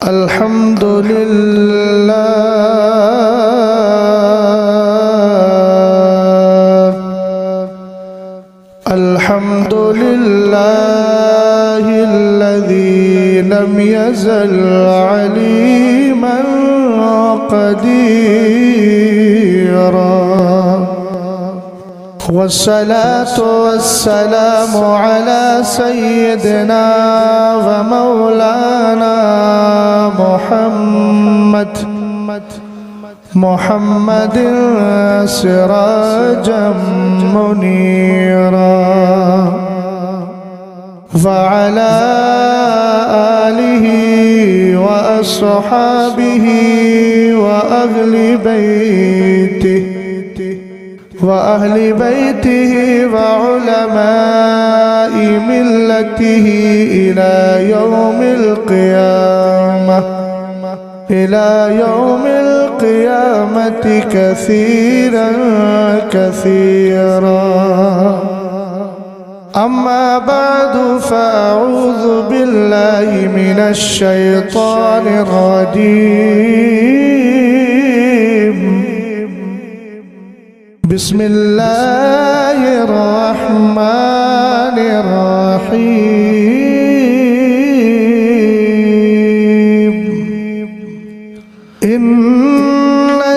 الحمد للہ الحمد للہ الذی لم یزل علیما قدیرا والصلاة والسلام على سيدنا ومولانا محمد سراجا منيرا وعلى آله وأصحابه وأهل بيته وعلماء ملته إلى يوم القيامة كثيرا كثيرا. أما بعد فأعوذ بالله من الشيطان الرجيم. بسم الله الرحمن الرحيم. إن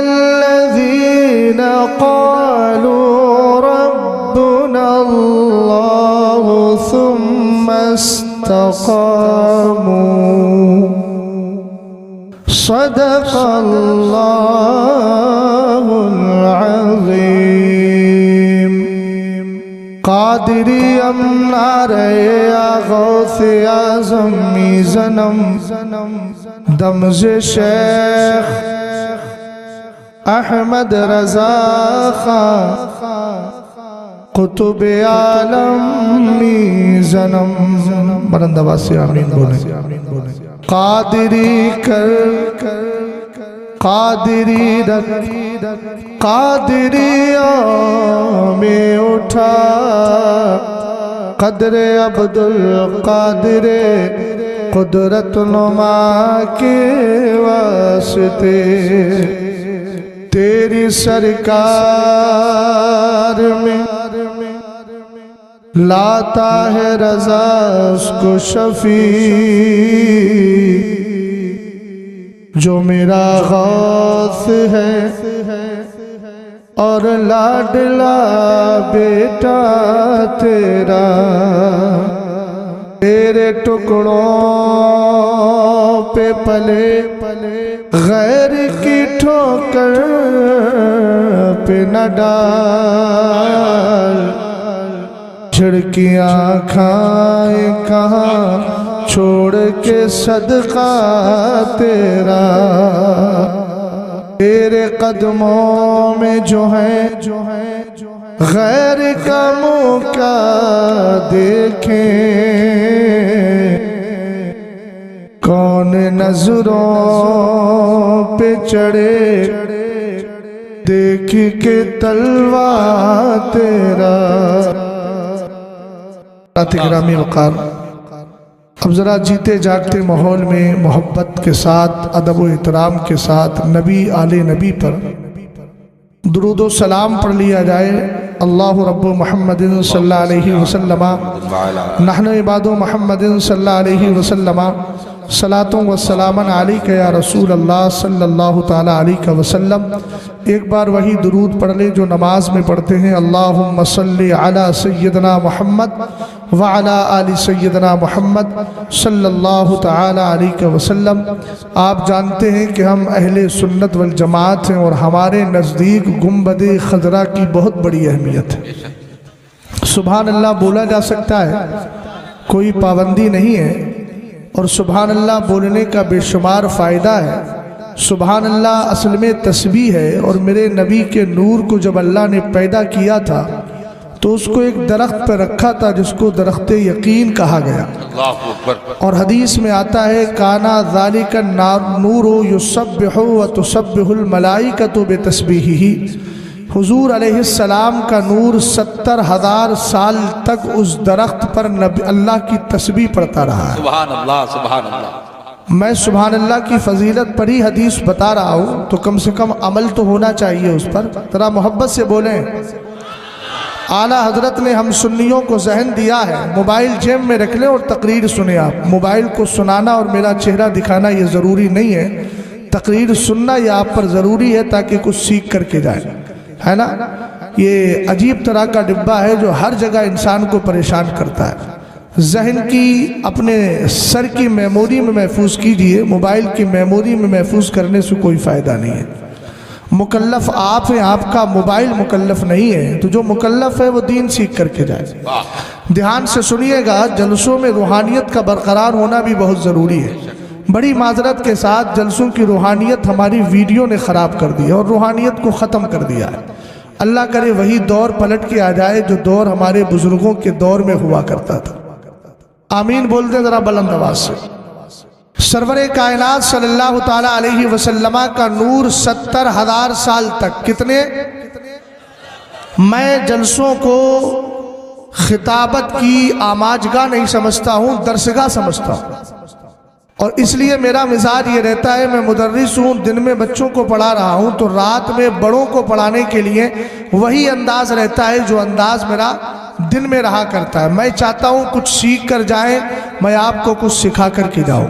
الذين قالوا ربنا الله ثم استقاموا صدق الله العظيم. قادری امنارے یا غوث اعظم میزنم دمز شیخ احمد رضا خان قطب عالم میزنم بلند آواز سے آمین بولیں. قادری کر قادری رکھ قادریوں میں اٹھا قدر عبدالقادر قدرت نما کے واسطے تیری سرکار میں لاتا ہے رضا اس کو شفیع جو میرا غوث ہے اور لاڈلا بیٹا تیرا. تیرے ٹکڑوں پہ پلے غیر کی ٹھوکر پہ نہ ڈال. جھڑکیاں کھائیں کہاں چھوڑ کے صدقہ تیرا. تیرے قدموں میں جو ہے غیر کا منہ کا دیکھیں. کون نظروں پہ چڑھے دیکھ کے تلوار تیرا. گرامی وقار، اب ذرا جیتے جاگتے ماحول میں محبت کے ساتھ ادب و احترام کے ساتھ نبی آل نبی پر درود و سلام پڑھ لیا جائے. اللہ رب محمد صلی اللہ علیہ وسلم نحن عباد محمد صلی اللہ علیہ وسلم صلاۃ و سلام علیک یا رسول اللہ صلی اللہ تعالی علیہ وسلم. ایک بار وہی درود پڑھ لیں جو نماز میں پڑھتے ہیں. اللہم صلی علی سیدنا محمد وعلی آل سیدنا محمد صلی اللہ تعالی علیہ وسلم. آپ جانتے ہیں کہ ہم اہل سنت والجماعت ہیں اور ہمارے نزدیک گنبد خضرا کی بہت بڑی اہمیت ہے. سبحان اللہ بولا جا سکتا ہے، کوئی پابندی نہیں ہے، اور سبحان اللہ بولنے کا بے شمار فائدہ ہے. سبحان اللہ اصل میں تسبیح ہے، اور میرے نبی کے نور کو جب اللہ نے پیدا کیا تھا تو اس کو ایک درخت پہ رکھا تھا جس کو درخت یقین کہا گیا. اور حدیث میں آتا ہے کانا ذالک النور یسبح وتسبح الملائکۃ بتسبیحہ. حضور علیہ السلام کا نور 70,000 سال تک اس درخت پر اللہ کی تسبیح پڑھتا رہا ہے. سبحان اللہ سبحان اللہ. میں سبحان اللہ کی فضیلت پڑھی حدیث بتا رہا ہوں تو کم سے کم عمل تو ہونا چاہیے اس پر. ذرا محبت سے بولیں. اعلیٰ حضرت نے ہم سنیوں کو ذہن دیا ہے موبائل جیب میں رکھ لیں اور تقریر سنیں. آپ موبائل کو سنانا اور میرا چہرہ دکھانا یہ ضروری نہیں ہے. تقریر سننا یہ آپ پر ضروری ہے تاکہ کچھ سیکھ کر کے جائے, ہے نا. یہ عجیب طرح کا ڈبہ ہے جو ہر جگہ انسان کو پریشان کرتا ہے. ذہن کی اپنے سر کی میموری میں محفوظ کیجئے, موبائل کی میموری میں محفوظ کرنے سے کوئی فائدہ نہیں ہے. مکلف آپ ہیں, آپ کا موبائل مکلف نہیں ہے. تو جو مکلف ہے وہ دین سیکھ کر کے جائے. دھیان سے سنیے گا, جلسوں میں روحانیت کا برقرار ہونا بھی بہت ضروری ہے. بڑی معذرت کے ساتھ جلسوں کی روحانیت ہماری ویڈیو نے خراب کر دی ہے اور روحانیت کو ختم کر دیا ہے. اللہ کرے وہی دور پلٹ کے آ جائے جو دور ہمارے بزرگوں کے دور میں ہوا کرتا تھا. آمین بول دیں ذرا بلند آواز سے. سرور کائنات صلی اللہ تعالی علیہ وسلم کا نور 70,000 سال تک. کتنے؟ میں جلسوں کو خطابت کی آماجگاہ نہیں سمجھتا ہوں, درسگاہ سمجھتا ہوں. اور اس لیے میرا مزاج یہ رہتا ہے, میں مدرس ہوں, دن میں بچوں کو پڑھا رہا ہوں تو رات میں بڑوں کو پڑھانے کے لیے وہی انداز رہتا ہے جو انداز میرا دن میں رہا کرتا ہے. میں چاہتا ہوں کچھ سیکھ کر جائیں, میں آپ کو کچھ سکھا کر کے جاؤں.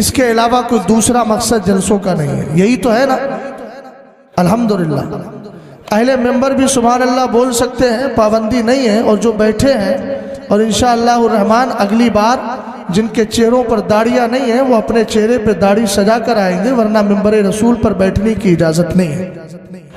اس کے علاوہ کوئی دوسرا مقصد جلسوں کا نہیں ہے. یہی تو ہے نا. الحمدللہ اہل ممبر بھی سبحان اللہ بول سکتے ہیں, پابندی نہیں ہے. اور جو بیٹھے ہیں اور انشاءاللہ الرحمن اگلی بار جن کے چہروں پر داڑیاں نہیں ہیں وہ اپنے چہرے پہ داڑھی سجا کر آئیں گے, ورنہ ممبر رسول پر بیٹھنے کی اجازت نہیں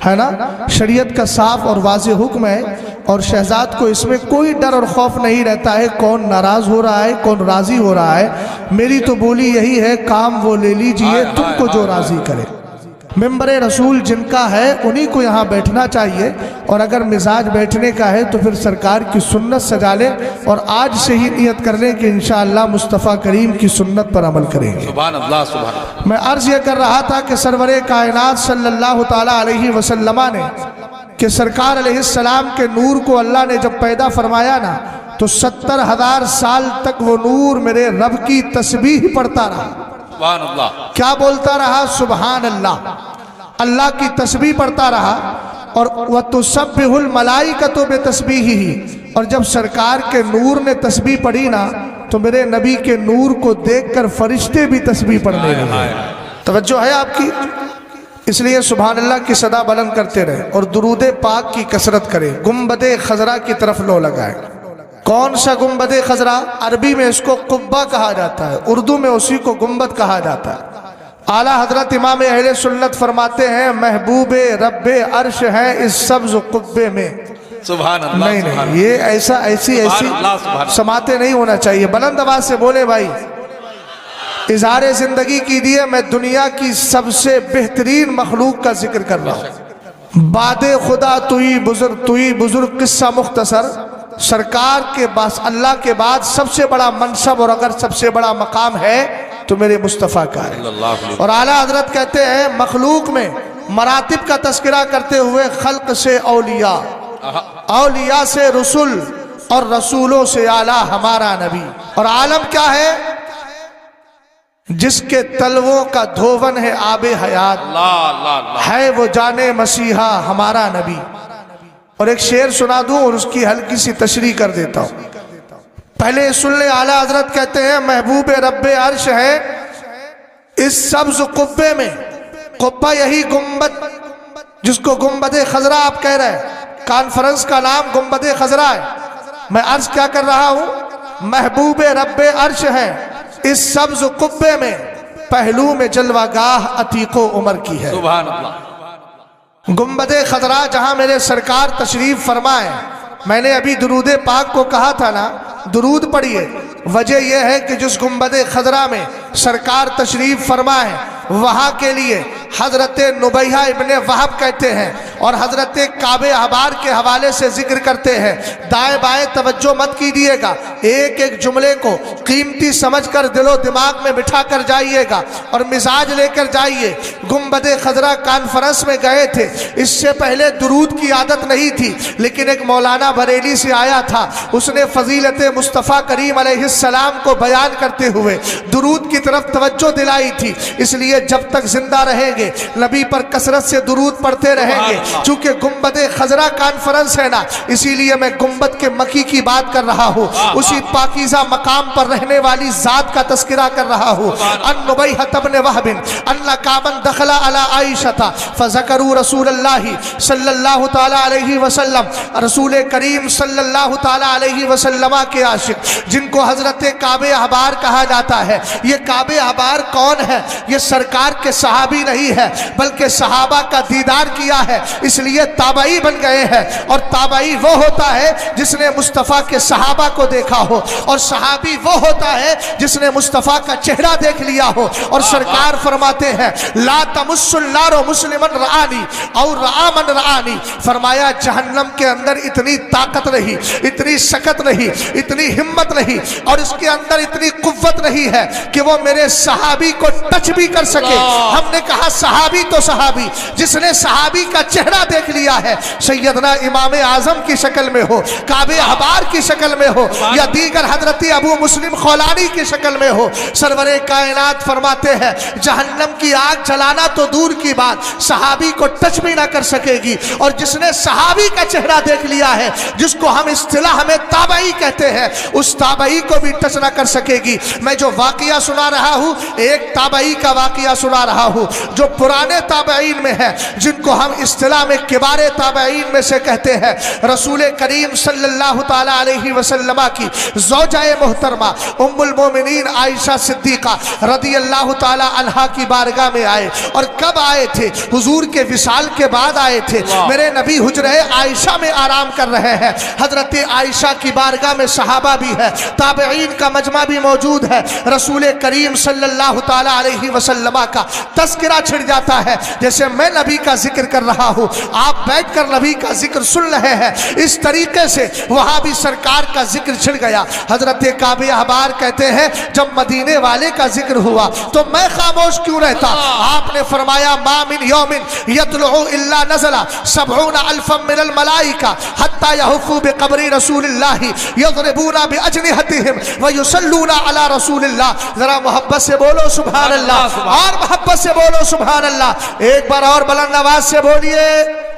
ہے نا. شریعت کا صاف اور واضح حکم ہے اور شہزاد کو اس میں کوئی ڈر اور خوف نہیں رہتا ہے کون ناراض ہو رہا ہے کون راضی ہو رہا ہے. میری تو بولی یہی ہے, کام وہ لے لیجئے تم کو جو راضی کرے. ممبر رسول جن کا ہے انہی کو یہاں بیٹھنا چاہیے, اور اگر مزاج بیٹھنے کا ہے تو پھر سرکار کی سنت سجا لیں اور آج سے ہی نیت کر لیں کہ انشاءاللہ مصطفیٰ کریم کی سنت پر عمل کریں گے. سبحان اللہ سبحان اللہ. میں عرض یہ کر رہا تھا کہ سرور کائنات صلی اللہ تعالی علیہ وسلم نے کہ سرکار علیہ السلام کے نور کو اللہ نے جب پیدا فرمایا نا تو 70,000 سال تک وہ نور میرے رب کی تسبیح پڑھتا رہا. سبحان اللہ. کیا بولتا رہا؟ سبحان اللہ. اللہ کی تسبیح پڑھتا رہا. اور وَتُسَبِّحُ الْمَلَائِكَةُ بِتَسْبِيحِهِ, اور جب سرکار کے نور نے تسبیح پڑھی نا تو میرے نبی کے نور کو دیکھ کر فرشتے بھی تسبیح پڑھنے لگے. توجہ ہے آپ کی؟ اس لیے سبحان اللہ کی صدا بلند کرتے رہے اور درود پاک کی کثرت کرے. گنبد خضرا کی طرف لو لگائے. کون سا گنبد خضرا؟ عربی میں اس کو قبہ کہا جاتا ہے, اردو میں اسی کو گنبد کہا جاتا ہے. اعلیٰ حضرت امام اہل سنت فرماتے ہیں محبوب رب عرش ہے اس سبز قبے میں. سبحان اللہ. نہیں یہ ایسی سماتے نہیں ہونا چاہیے. بلند آواز سے بولے بھائی. اظہار زندگی کیجئے, میں دنیا کی سب سے بہترین مخلوق کا ذکر کر رہا ہوں. بعد خدا توئی بزرگ قصہ مختصر. سرکار کے پاس اللہ کے بعد سب سے بڑا منصب اور اگر سب سے بڑا مقام ہے تو میرے مصطفیٰ کا ہے. اور اعلیٰ حضرت کہتے ہیں مخلوق میں مراتب کا تذکرہ کرتے ہوئے خلق سے اولیاء, اولیاء سے رسول اور رسولوں سے اعلیٰ ہمارا نبی. اور عالم کیا ہے؟ جس کے تلووں کا دھوون ہے آب حیات, ہے وہ جانے مسیحا ہمارا نبی. اور ایک شعر سنا دوں اور اس کی ہلکی سی تشریح کر دیتا ہوں. پہلے سن لیں. اعلیٰ حضرت کہتے ہیں محبوب رب عرش ہے اس سبز قبے میں. قبہ یہی گنبد جس کو گنبد خضرا آپ کہہ رہے ہیں, کانفرنس کا نام گنبد خضرا ہے. میں عرض کیا کر رہا ہوں؟ محبوب رب عرش ہے اس سبز قبے میں, پہلو میں جلوہ گاہ عتیق و عمر کی ہے. سبحان اللہ. گنبد خضرا جہاں میرے سرکار تشریف فرمائے. میں نے ابھی درود پاک کو کہا تھا نا, درود پڑھیے. وجہ یہ ہے کہ جس گنبد خضرا میں سرکار تشریف فرمائے وہاں کے لیے حضرت نبیہ ابن وہب کہتے ہیں اور حضرت کعبہ احبار کے حوالے سے ذکر کرتے ہیں، دائیں بائیں توجہ مت کیجیے گا، ایک ایک جملے کو قیمتی سمجھ کر دل و دماغ میں بٹھا کر جائیے گا اور مزاج لے کر جائیے۔ گنبد خضرا کانفرنس میں گئے تھے، اس سے پہلے درود کی عادت نہیں تھی، لیکن ایک مولانا بریلی سے آیا تھا، اس نے فضیلت مصطفیٰ کریم علیہ السلام کو بیان کرتے ہوئے درود کی طرف توجہ دلائی تھی۔ اس لیے جب تک زندہ رہیں گے نبی پر کثرت سے درود پڑھتے رہیں گے۔ چونکہ گنبد خضرا کانفرنس ہے نا، اسی لیے میں گنبد کے مکی کی بات کر رہا ہوں، اسی پاکیزہ مقام پر رہنے والی ذات کا تذکرہ کر رہا ہوں۔ ان نبیہۃ بن وہب ان کعبا دخل علی عائشہ فذکروا رسول اللہ صلی اللہ تعالی علیہ وسلم، رسول کریم صلی اللہ تعالی علیہ وسلم کے عاشق جن کو حضرت کعبہ احبار کہا جاتا ہے۔ یہ کعبہ احبار کون ہے؟ یہ سرکار کے صحابی نہیں ہے، بلکہ صحابہ کا دیدار کیا ہے، اس لیے تابعی بن گئے ہیں۔ اور تابعی وہ ہوتا ہے جس نے مصطفیٰ کے صحابہ کو دیکھا ہو، اور صحابی وہ ہوتا ہے جس نے مصطفیٰ کا چہرہ دیکھ لیا ہو۔ اور سرکار فرماتے ہیں لا تمس النار مسلما رآنی اور رآ من رآنی، فرمایا جہنم کے اندر اتنی طاقت نہیں، اتنی سکت نہیں، اتنی ہمت نہیں، اور اس کے اندر اتنی قوت نہیں ہے کہ وہ میرے صحابی کو ٹچ بھی کر سکے۔ ہم نے کہا صحابی تو صحابی، جس نے صحابی کا چہرہ دیکھ لیا ہے، سیدنا امام اعظم کی شکل میں ہو، کعبہ احبار کی شکل میں ہو، یا دیگر حضرت ابو مسلم خولانی کی شکل میں ہو، سرور کائنات فرماتے ہیں جہنم کی آگ جلانا تو دور کی بات، صحابی کو ٹچ بھی نہ کر سکے گی۔ اور جس نے صحابی کا چہرہ دیکھ لیا ہے، جس کو ہم اصطلاح میں تابعی کہتے ہیں، اس تابعی کو بھی ٹچ نہ کر سکے گی۔ میں جو واقعہ سنا رہا ہوں ایک تابعی کا واقعہ سنا رہا ہوں جو پرانے تابعین میں ہے، جن کو ہم اصطلاح میں کبار تابعین میں سے کہتے ہیں۔ رسول کریم صلی اللہ تعالی علیہ وسلم کی زوجہ محترمہ ام المومنین عائشہ صدیقہ رضی اللہ تعالی عنہا کی بارگاہ میں آئے، اور کب آئے تھے؟ حضور کے وصال کے بعد آئے تھے۔ میرے نبی حجرہ عائشہ میں آرام کر رہے ہیں، حضرت عائشہ کی بارگاہ میں صحابہ بھی ہے، تابعین کا مجمع بھی موجود ہے۔ رسول کریم صلی اللہ تعالی علیہ وسلم کا تذکرہ چھڑ جاتا ہے، جیسے میں نبی کا ذکر کر رہا ہوں، آپ بیٹھ کر نبی کا ذکر سن رہے ہیں، اس طریقے سے وہاں بھی سرکار کا ذکر چھڑ گیا۔ حضرت کعبہ احبار کہتے ہیں جب مدینے والے کا ذکر ہوا تو میں خاموش کیوں رہتا؟ آپ نے فرمایا ما من یوم یطلع الا نزل 70,000 من الملائکہ حتی یحفوا بقبر رسول اللہ یضربون باجنحتهم ویصلون علی رسول اللہ۔ ذرا محبت سے بولو سبحان اللہ، اور محبت سے بولو سبحان اللہ، ایک بار اور بلند آواز سے بولیے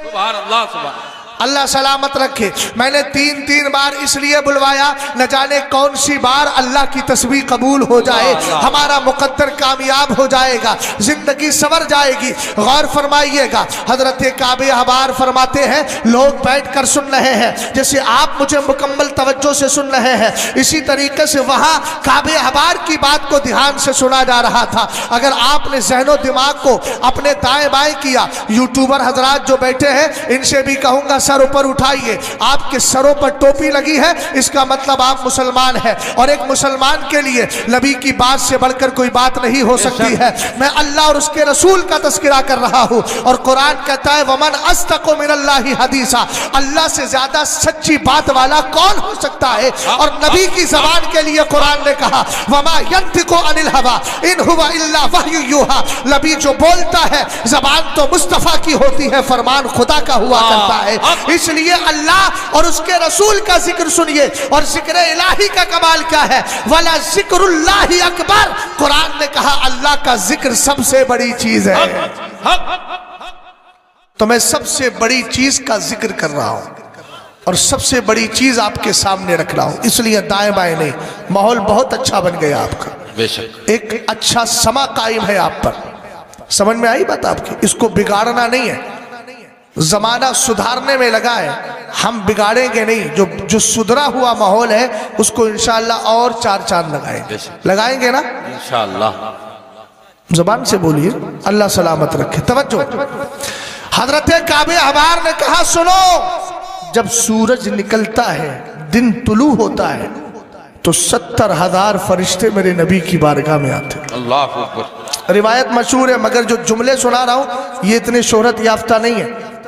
سبحان اللہ سبحان اللہ سلامت رکھے۔ میں نے تین بار اس لیے بلوایا، نہ جانے کون سی بار اللہ کی تسبیح قبول ہو جائے، ہمارا مقدر کامیاب ہو جائے گا، زندگی سنور جائے گی۔ غور فرمائیے گا، حضرت کعبہ احبار فرماتے ہیں لوگ بیٹھ کر سن رہے ہیں، جیسے آپ مجھے مکمل توجہ سے سن رہے ہیں، اسی طریقے سے وہاں کعبہ احبار کی بات کو دھیان سے سنا جا رہا تھا۔ اگر آپ نے ذہن و دماغ کو اپنے دائیں بائیں کیا، یوٹیوبر حضرات جو بیٹھے ہیں ان سے بھی کہوں گا سر اوپر اٹھائیے، آپ کے سروں پر ٹوپی لگی ہے، اس کا مطلب آپ مسلمان ہیں، اور ایک مسلمان کے لیے نبی کی بات سے بڑھ کر کوئی بات نہیں ہو سکتی ہے۔ میں اللہ اور اس کے رسول کا تذکرہ کر رہا ہوں، اور قرآن کہتا ہے وَمَنْ أَصْدَقُ مِنَ اللَّهِ حَدِيثًا، اللہ سے زیادہ سچی بات والا کون ہو سکتا ہے؟ اور نبی کی زبان کے لیے قرآن نے کہا وَمَا يَنْطِقُ عَنِ الْهَوَىٰ إِنْ هُوَ إِلَّا وَحْيٌ يُوحَىٰ، نبی جو بولتا ہے زبان تو مصطفیٰ کی ہوتی ہے، فرمان خدا کا ہوا کرتا ہے۔ اس لیے اللہ اور اس کے رسول کا ذکر سنیے، اور ذکر الہی کا کمال کیا ہے؟ وَلَا ذِكْرُ اللَّهِ أَكْبَرُ، قرآن نے کہا اللہ کا ذکر سب سے بڑی چیز ہے۔ تو میں سب سے بڑی چیز کا ذکر کر رہا ہوں، اور سب سے بڑی چیز آپ کے سامنے رکھ رہا ہوں، اس لیے دائیں بائیں نہیں، ماحول بہت اچھا بن گیا آپ کا، بے شک ایک اچھا سما قائم ہے آپ پر۔ سمجھ میں آئی بات آپ کی؟ اس کو بگاڑنا نہیں ہے، زمانہ سدھارنے میں لگا ہے، ہم بگاڑیں گے نہیں۔ جو سدھرا ہوا ماحول ہے اس کو انشاءاللہ اور چار چاند لگائیں گے نا انشاءاللہ۔ زبان سے بولیے اللہ سلامت رکھے۔ توجہ، حضرت کعبہ احبار نے کہا سنو، جب سورج نکلتا ہے، دن طلوع ہوتا ہے، تو 70,000 فرشتے میرے نبی کی بارگاہ میں آتے ہیں۔ اللہ اکبر۔ روایت مشہور ہے، مگر جو جملے سنا رہا ہوں یہ اتنے شہرت یافتہ نہیں ہے۔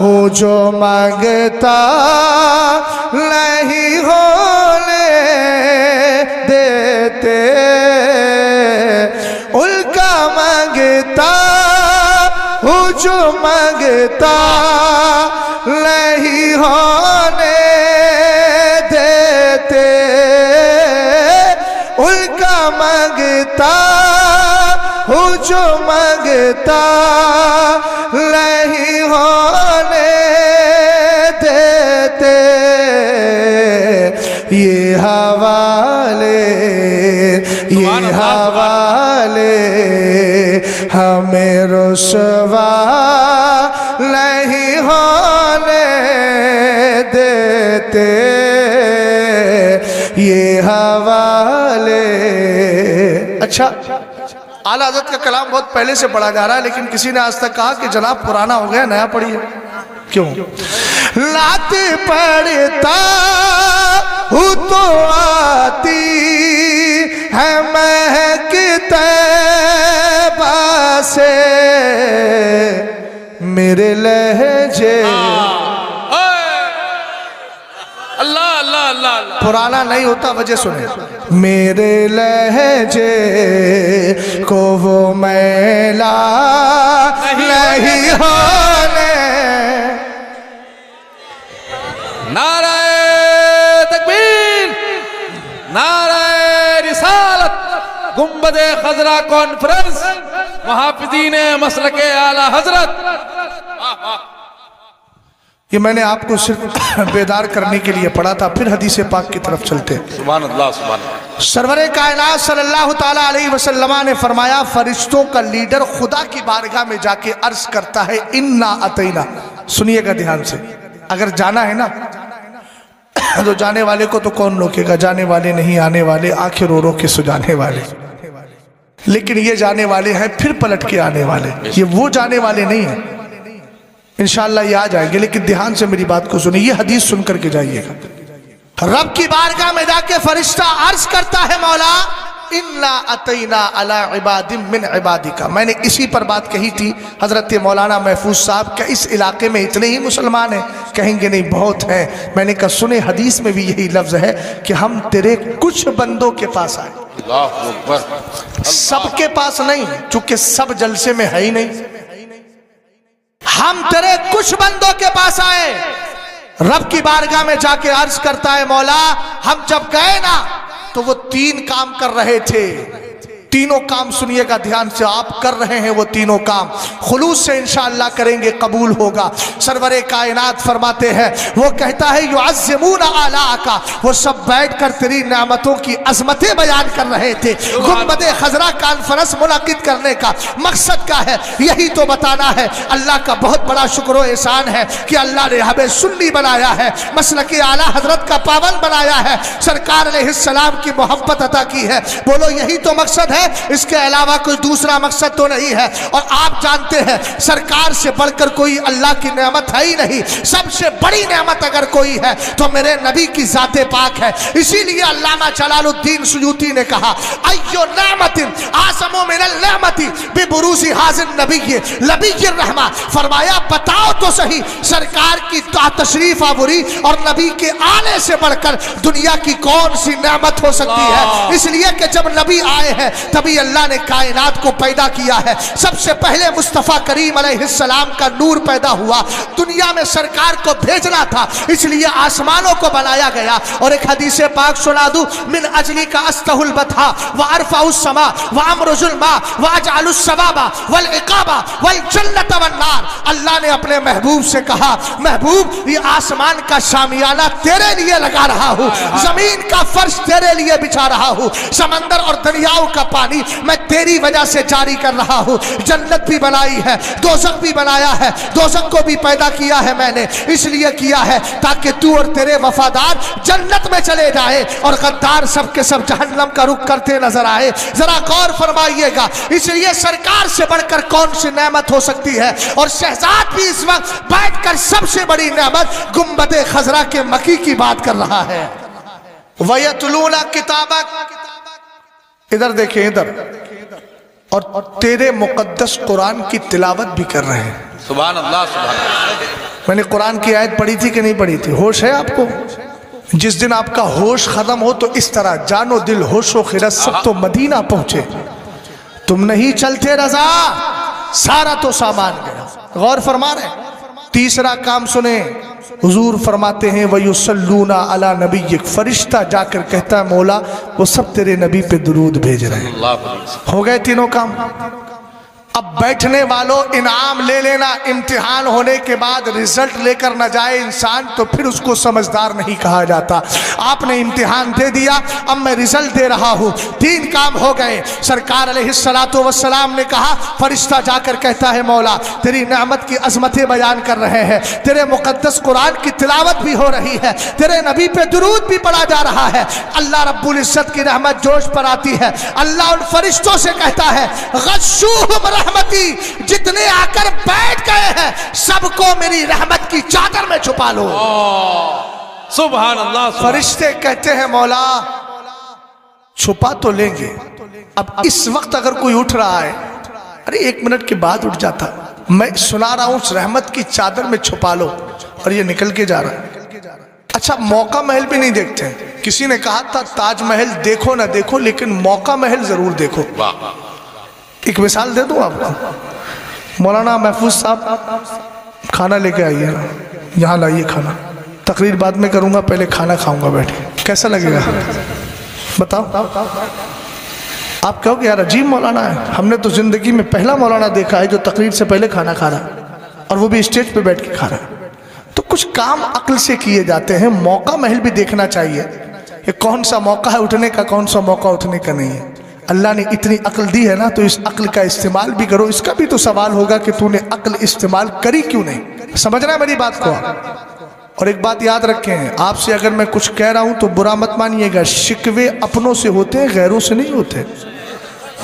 ہوں جو مانگتا نہیں ہونے دیتے، ان کا مانگتا ہوں جو مانگتا نہیں ہونے دیتے، ان کا مانگتا ہوں جو مانگتا نہیں ہونے دیتے، یہ حوالے ہمیں رسوا نہیں ہونے دیتے، یہ حوالے۔ اچھا، اعلیٰ حضرت کا کلام بہت پہلے سے پڑھا جا رہا ہے، لیکن کسی نے آج تک کہا کہ جناب پرانا ہو گیا، نیا پڑھیے۔ کیوں؟ لات پڑھتا ہوں تو آتی ہے مہک طیبہ سے، میرے لہجے اللہ اللہ اللہ اللہ، پرانا نہیں ہوتا، وجہ سنیں، میرے لہجے کو وہ میلا نہیں ہونے۔ نعرہ تکبیر، نعرہ رسالت، گنبد خضرا کانفرنس، محافظین مسلک اعلیٰ حضرت۔ یہ میں نے آپ کو صرف بیدار کرنے کے لیے پڑھا تھا، پھر حدیث پاک کی طرف چلتے ہیں۔ سبحان اللہ سبحان اللہ۔ سرور کائنات صلی اللہ تعالیٰ علیہ وسلم نے فرمایا، فرشتوں کا لیڈر خدا کی بارگاہ میں جا کے عرض کرتا ہے، انا اتینا۔ سنیے گا دھیان سے، اگر جانا ہے نا تو جانے والے کو تو کون روکے گا، جانے والے نہیں، آنے والے آنکھیں رو رو کے سجانے والے، لیکن یہ جانے والے ہیں پھر پلٹ کے آنے والے، یہ وہ جانے والے نہیں ہیں۔ انشاءاللہ یہ آ جائیں گے، لیکن دھیان سے میری بات کو سنیں، یہ حدیث سن کر کے جائیے گا۔ رب کی بارگاہ میں جا کے فرشتہ عرض کرتا ہے، مولا انا اتینا علی عباد من عبادک۔ میں نے اسی پر بات کہی تھی، حضرت مولانا محفوظ صاحب، کہ اس علاقے میں اتنے ہی مسلمان ہیں؟ کہیں گے نہیں، بہت ہیں۔ میں نے کہا سنیں، حدیث میں بھی یہی لفظ ہے کہ ہم تیرے کچھ بندوں کے پاس آئے، اللہ اکبر، سب کے پاس نہیں، چونکہ سب جلسے میں ہے ہی نہیں، ہم تیرے کچھ بندوں کے پاس آئے۔ رب کی بارگاہ میں جا کے عرض کرتا ہے، مولا ہم جب گئے نا تو وہ 3 کام کر رہے تھے، تینوں کام سنیے گا دھیان سے، آپ کر رہے ہیں وہ تینوں کام، خلوص سے انشاءاللہ کریں گے، قبول ہوگا۔ سرور کائنات فرماتے ہیں، وہ کہتا ہے یعظمون آلاءک، وہ سب بیٹھ کر تیری نعمتوں کی عظمتیں بیان کر رہے تھے۔ گنبد خضرا کانفرنس منعقد کرنے کا مقصد کیا ہے؟ یہی تو بتانا ہے۔ اللہ کا بہت بڑا شکر و احسان ہے کہ اللہ نے ہمیں سنی بنایا ہے، مسلک اعلیٰ حضرت کا پابند بنایا ہے، سرکار علیہ السلام کی محبت عطا کی ہے۔ بولو یہی تو مقصد ہے، اس کے علاوہ کوئی دوسرا مقصد تو نہیں ہے۔ اور آپ جانتے ہیں سرکار سے بڑھ کر کوئی اللہ کی نعمت ہے ہی نہیں، سب سے بڑی نعمت اگر کوئی ہے تو میرے نبی کی ذات پاک ہے۔ اسی لیے علامہ جلال الدین سیوطی نے کہا، ایو نعمت اعظم من النعمت ببروز حاضر نبی نبی الرحمہ، فرمایا بتاؤ تو صحیح سرکار کی تشریف آوری اور نبی کے آنے سے بڑھ کر دنیا کی کون سی نعمت ہو سکتی ہے؟ اس لیے کہ جب نبی آئے ہیں تبھی اللہ نے کائنات کو پیدا کیا ہے۔ سب سے پہلے مصطفیٰ کریم علیہ السلام کا نور پیدا ہوا، دنیا میں سرکار کو بھیجنا تھا، اس لیے آسمانوں کو بنایا گیا۔ اور ایک حدیث پاک سنا دوں، من اجلی کا استہ البتھا وارفع السماء وامرج الماء واجعل الثواب والعقاب والجنت والنار۔ اللہ نے اپنے محبوب سے کہا، محبوب یہ آسمان کا شامیانہ تیرے لیے لگا رہا ہوں، زمین کا فرش تیرے لیے بچھا رہا ہوں، سمندر اور دریاؤں کا پانی میں تیری وجہ سے جاری کر رہا ہوں، جنت بھی بنائی ہے، دوزخ بھی بنایا ہے، دوزخ کو بھی پیدا کیا ہے میں نے، اس لیے کیا ہے تاکہ تو اور تیرے وفادار جنت میں چلے جائے اور غدار سب کے سب جہنم کا رخ کرتے نظر آئے۔ ذرا غور فرمائیے گا، اس لیے سرکار سے بڑھ کر کون سی نعمت ہو سکتی ہے؟ اور شہزاد بھی اس وقت بیٹھ کر سب سے بڑی نعمت گنبد خضرا کے مکی کی بات کر رہا ہے۔ وَيَتْلُونَ کتابک، ادھر دیکھیں ادھر، اور تیرے مقدس قرآن کی تلاوت بھی کر رہے ہیں. سبحان اللہ سبحان اللہ. میں نے قرآن کی آیت پڑھی تھی کہ نہیں پڑھی تھی؟ ہوش ہے آپ کو؟ جس دن آپ کا ہوش ختم ہو تو اس طرح جان و دل ہوش و خرد سب تو مدینہ پہنچے. تم نہیں چلتے رضا سارا تو سامان گیا. غور فرما رہے ہیں. تیسرا کام سنیں. حضور فرماتے ہیں وَيُصَلُّونَ عَلَى نَبِيِّكَ. فرشتہ جا کر کہتا ہے مولا وہ سب تیرے نبی پہ درود بھیج رہے ہیں. ہو گئے تینوں کام. اب بیٹھنے والوں انعام لے لینا. امتحان ہونے کے بعد رزلٹ لے کر نہ جائے انسان تو پھر اس کو سمجھدار نہیں کہا جاتا. آپ نے امتحان دے دیا اب میں رزلٹ دے رہا ہوں. 3 کام ہو گئے. سرکار علیہ السلام نے کہا فرشتہ جا کر کہتا ہے مولا تیری نعمت کی عظمتیں بیان کر رہے ہیں, تیرے مقدس قرآن کی تلاوت بھی ہو رہی ہے, تیرے نبی پہ درود بھی پڑھا جا رہا ہے. اللہ رب العزت کی رحمت جوش پر آتی ہے. اللہ ان فرشتوں سے کہتا ہے غشوہم رحمتی, جتنے آ کر بیٹھ گئے ہیں سب کو میری رحمت کی چادر میں چھپا لو. سبحان اللہ. فرشتے کہتے ہیں مولا چھپا تو لیں گے. اب اس وقت اگر کوئی اٹھ رہا ہے ارے 1 منٹ کے بعد اٹھ جاتا, میں سنا رہا ہوں اس رحمت کی چادر میں چھپا لو, اور یہ نکل کے جا رہا ہے. اچھا موقع محل بھی نہیں دیکھتے. کسی نے کہا تھا تاج محل دیکھو نہ دیکھو لیکن موقع محل ضرور دیکھو. ایک مثال دے دوں آپ کو. مولانا محفوظ صاحب کھانا لے کے آئیے نا, یہاں لائیے کھانا. تقریر بعد میں کروں گا, پہلے کھانا کھاؤں گا بیٹھ کے. کیسا لگے گا بتاؤ؟ آپ کہو کہ یار عجیب مولانا ہے. ہم نے تو زندگی میں پہلا مولانا دیکھا ہے جو تقریر سے پہلے کھانا کھا رہا ہے, اور وہ بھی اسٹیج پہ بیٹھ کے کھا رہا ہے. تو کچھ کام عقل سے کیے جاتے ہیں. موقع محل بھی دیکھنا چاہیے کہ کون سا موقع ہے اٹھنے کا, کون سا موقع اٹھنے کا نہیں ہے. اللہ نے اتنی عقل دی ہے نا تو اس عقل کا استعمال بھی کرو. اس کا بھی تو سوال ہوگا کہ تو نے عقل استعمال کری کیوں نہیں. سمجھ رہا ہے میری بات کو؟ اور ایک بات یاد رکھیں, آپ سے اگر میں کچھ کہہ رہا ہوں تو برا مت مانیے گا. شکوے اپنوں سے ہوتے ہیں غیروں سے نہیں ہوتے.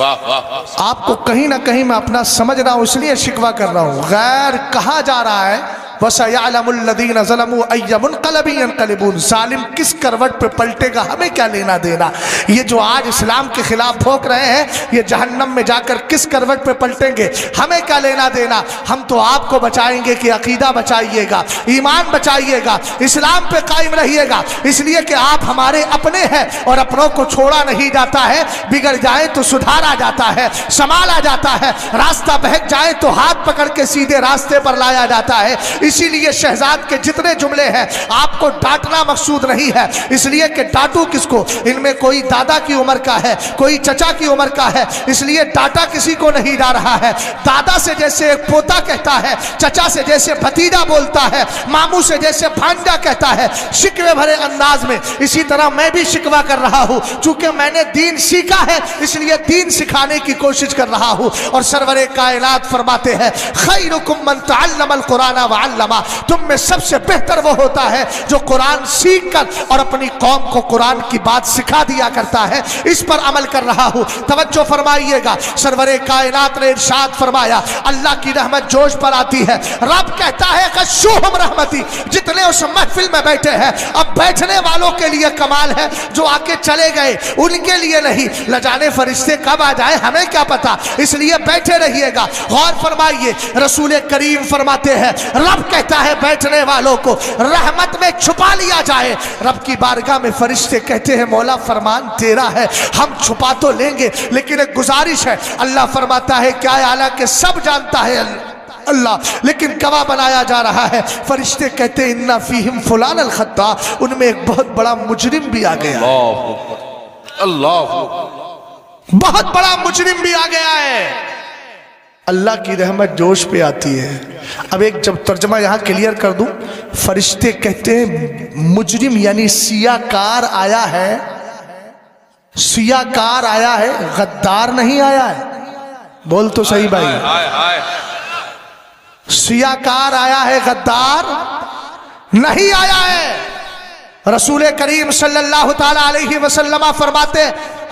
آپ کو کہیں نہ کہیں میں اپنا سمجھ رہا ہوں اس لیے شکوہ کر رہا ہوں. غیر کہا جا رہا ہے وَسَيَعْلَمُ الَّذِينَ ظَلَمُوا أَيَّ مُنْقَلَبٍ يَنْقَلِبُونَ. ظالم کس کروٹ پہ پلٹے گا ہمیں کیا لینا دینا. یہ جو آج اسلام کے خلاف بھوک رہے ہیں یہ جہنم میں جا کر کس کروٹ پہ پلٹیں گے ہمیں کیا لینا دینا. ہم تو آپ کو بچائیں گے کہ عقیدہ بچائیے گا, ایمان بچائیے گا, اسلام پہ قائم رہیے گا. اس لیے کہ آپ ہمارے اپنے ہیں اور اپنوں کو چھوڑا نہیں جاتا ہے. بگڑ جائیں تو سدھارا جاتا ہے, سنبھالا جاتا ہے. راستہ بہک جائے تو ہاتھ پکڑ کے سیدھے راستے پر لایا جاتا ہے. اسی لیے شہزاد کے جتنے جملے ہیں آپ کو ڈانٹنا مقصود نہیں ہے, اس لیے کہ ڈانٹو کس کو. ان میں کوئی دادا کی عمر کا ہے, کوئی چچا کی عمر کا ہے, اس لیے ڈانٹا کسی کو نہیں جا رہا ہے. دادا سے جیسے ایک پوتا کہتا ہے, چچا سے جیسے بھتیجا بولتا ہے, ماموں سے جیسے بھانجا کہتا ہے شکوے بھرے انداز میں, اسی طرح میں بھی شکوہ کر رہا ہوں. چونکہ میں نے دین سیکھا ہے اس لیے دین سکھانے کی کوشش کر رہا ہوں. اور سرور کائنات فرماتے ہیں خیرکم من تعلم القرآن وعلمہ, تم میں سب سے بہتر وہ ہوتا ہے جو قرآن سیکھ کر اور اپنی قوم کو قرآن کی بات سکھا دیا کرتا ہے. اس پر عمل کر رہا ہوں. توجہ فرمائیے گا, سرور کائنات نے ارشاد فرمایا اللہ کی رحمت جوش پر آتی ہے. رب کہتا ہے غشوہم رحمتی, جتنے اس محفل میں بیٹھے ہیں. اب بیٹھنے والوں کے لیے کمال ہے, جو آ کے چلے گئے ان کے لیے نہیں. لجانے فرشتے کب آ جائیں ہمیں کیا پتا, اس لیے بیٹھے رہیے گا. غور فرمائیے, رسول کریم فرماتے ہیں رب کہتا ہے بیٹھنے والوں کو رحمت میں چھپا لیا جائے. رب کی بارگاہ میں فرشتے کہتے ہیں مولا فرمان تیرا ہے, ہم چھپا تو لیں گے لیکن ایک گزارش ہے. اللہ فرماتا ہے کیا ہے, حالانکہ سب جانتا ہے اللہ, لیکن گواہ بنایا جا رہا ہے. فرشتے کہتے ہیں اِنَّ فِيهِمْ فُلَانَ الْخَطَّاء, ان میں ایک بہت بڑا مجرم بھی آ گیا ہے. اللہ بہت بڑا مجرم بھی آ گیا ہے. اللہ کی رحمت جوش پہ آتی ہے. اب ایک جب ترجمہ یہاں کلیئر کر دوں, فرشتے کہتے ہیں مجرم یعنی سیاکار آیا ہے, سیاکار آیا ہے, غدار نہیں آیا ہے. بول تو صحیح بھائی, سیاکار آیا ہے, غدار نہیں آیا ہے. رسول کریم صلی اللہ تعالیٰ علیہ وسلم فرماتے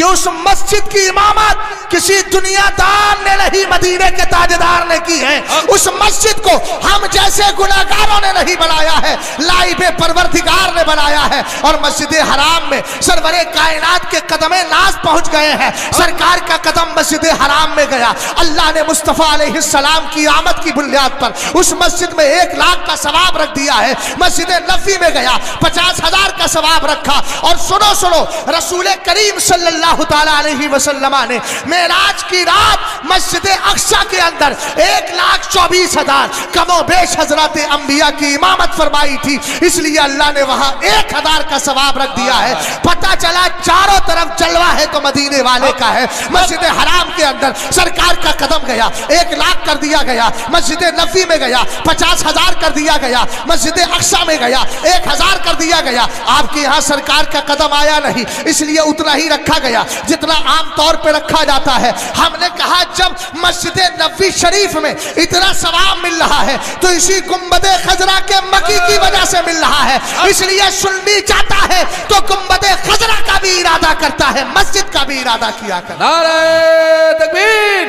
کہ اس مسجد کی امامت کسی دنیا دار نے نہیں، مدینے کے تاجدار نے کی ہے۔ اس مسجد کو ہم جیسے گناہگاروں نے نہیں بنایا ہے، لائب پروردگار نے بنایا ہے۔ اور مسجد حرام میں سرور کائنات کے قدم ناز پہنچ گئے ہیں، سرکار کا قدم مسجد حرام میں گیا۔ اللہ نے مصطفیٰ علیہ السلام کی آمد کی بنیاد پر اس مسجد میں 1 لاکھ کا ثواب رکھ دیا ہے۔ مسجد نبوی میں گیا 50,000 کا ثواب رکھا۔ اور سنو رسول کریم صلی اللہ تعالی علیہ وسلم نے معراج کی رات مسجد اقصی کے اندر 1,24,000 کم و بیش حضرات انبیاء کی امامت فرمائی تھی، اس لیے اللہ نے وہاں 1,000 کا ثواب رکھ دیا ہے۔ پتہ چلا چاروں طرف جلوہ ہے تو مدینے والے کا ہے۔ مسجد حرام کے اندر سرکار کا قدم گیا 1 لاکھ کر دیا گیا، مسجد نبوی میں گیا 50,000 کر دیا گیا، مسجد اقصی میں گیا 1,000 کر دیا گیا۔ آپ کے یہاں سرکار کا قدم آیا نہیں، اس لیے اتنا ہی رکھا گیا جتنا عام طور پہ رکھا جاتا ہے۔ ہم نے کہا جب مسجد نبوی شریف میں اتنا ثواب مل رہا ہے تو اسی گنبد خضرا کے مکی کی وجہ سے مل رہا ہے، اس لیے سنی چاہتا ہے تو گنبد خضرا کا بھی ارادہ کرتا ہے، مسجد کا بھی ارادہ کیا کرتا ہے۔ نعرہ تکبیر،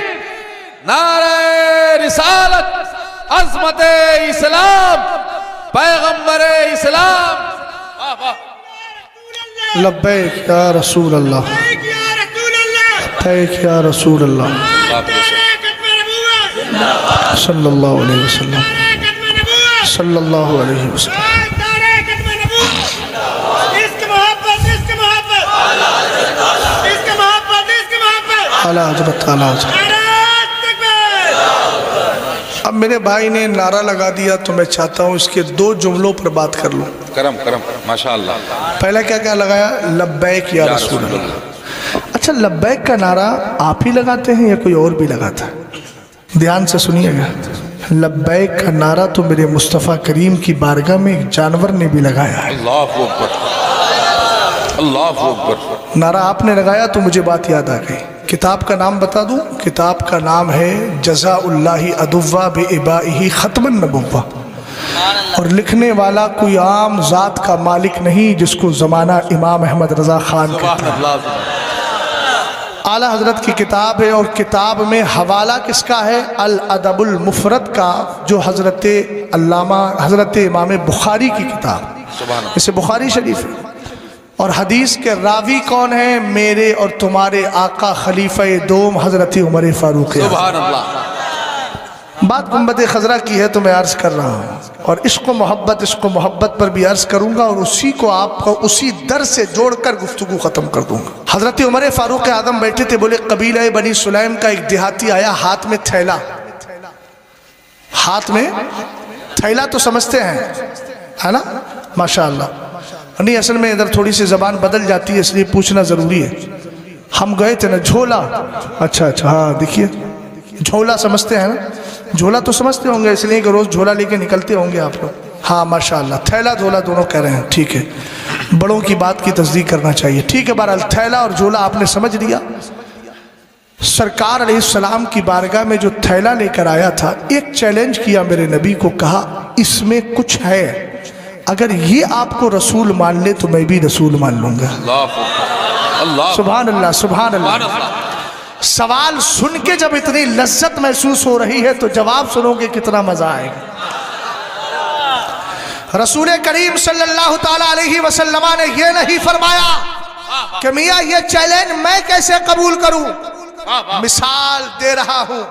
نعرہ رسالت، عظمت اسلام، پیغمبر اسلام۔ واہ واہ، لبیک یا رسول اللہ، لبیک یا رسول اللہ صلی اللہ علیہ وسلم، صلی اللہ علیہ وسلم۔ اعلیٰ حضرت، اعلیٰ حضرت۔ اب میرے بھائی نے نعرہ لگا دیا تو میں چاہتا ہوں اس کے 2 جملوں پر بات کر لوں۔ کرم کرم، ماشاءاللہ۔ پہلا کیا لگایا؟ لبیک یا رسول اللہ۔ اچھا، لبیک کا نعرہ آپ ہی لگاتے ہیں یا کوئی اور بھی لگاتا ہے؟ دھیان سے سنیے گا، لبیک کا نعرہ تو میرے مصطفیٰ کریم کی بارگاہ میں ایک جانور نے بھی لگایا ہے۔ اللہ اکبر، اللہ اکبر۔ نعرہ آپ نے لگایا تو مجھے بات یاد آ گئی۔ کتاب کا نام بتا دوں، کتاب کا نام ہے جزاء اللہ عدوہ بإبائہ ختم النبوہ، اور لکھنے والا کوئی عام ذات کا مالک نہیں جس کو زمانہ امام احمد رضا خان کہتے ہیں۔ اعلیٰ حضرت کی کتاب ہے، اور کتاب میں حوالہ کس کا ہے؟ الادب المفرد کا، جو حضرت علامہ حضرت امام بخاری کی کتاب، اسے بخاری شریف ہے۔ اور حدیث کے راوی کون ہیں؟ میرے اور تمہارے آقا خلیفہ دوم حضرت عمر فاروق۔ سبحان اللہ۔ بات گنبد خضرا کی ہے تو میں عرض کر رہا ہوں، اور عشق و محبت پر بھی عرض کروں گا، اور اسی کو آپ کو اسی در سے جوڑ کر گفتگو ختم کر دوں گا۔ حضرت عمر فاروق اعظم بیٹھے تھے، بولے قبیلہ بنی سلیم کا ایک دیہاتی آیا، ہاتھ میں تھیلا، ہاتھ میں تھیلا تو سمجھتے ہیں ہے نا؟ ماشاءاللہ۔ نہیں، اصل میں ادھر تھوڑی سی زبان بدل جاتی ہے، اس لیے پوچھنا ضروری ہے۔ ہم گئے تھے نا جھولا، اچھا ہاں دیکھیے، جھولا سمجھتے ہیں نا؟ جھولا تو سمجھتے ہوں گے، اس لیے کہ روز جھولا لے کے نکلتے ہوں گے آپ لوگ۔ ہاں ماشاءاللہ، تھیلا جھولا دونوں کہہ رہے ہیں، ٹھیک ہے، بڑوں کی بات کی تصدیق کرنا چاہیے، ٹھیک ہے۔ بہرحال تھیلا اور جھولا آپ نے سمجھ لیا۔ سرکار علیہ السلام کی بارگاہ میں جو تھیلا لے کر آیا تھا، ایک چیلنج کیا میرے نبی کو، کہا اس میں کچھ ہے، اگر یہ آپ کو رسول مان لے تو میں بھی رسول مان لوں گا۔ سبحان اللہ، سبحان اللہ۔ سوال سن کے جب اتنی لذت محسوس ہو رہی ہے تو جواب سنو گے کتنا مزہ آئے گا۔ رسول کریم صلی اللہ تعالی علیہ وسلم نے یہ نہیں فرمایا کہ میاں یہ چیلنج میں کیسے قبول کروں، مثال دے رہا ہوں۔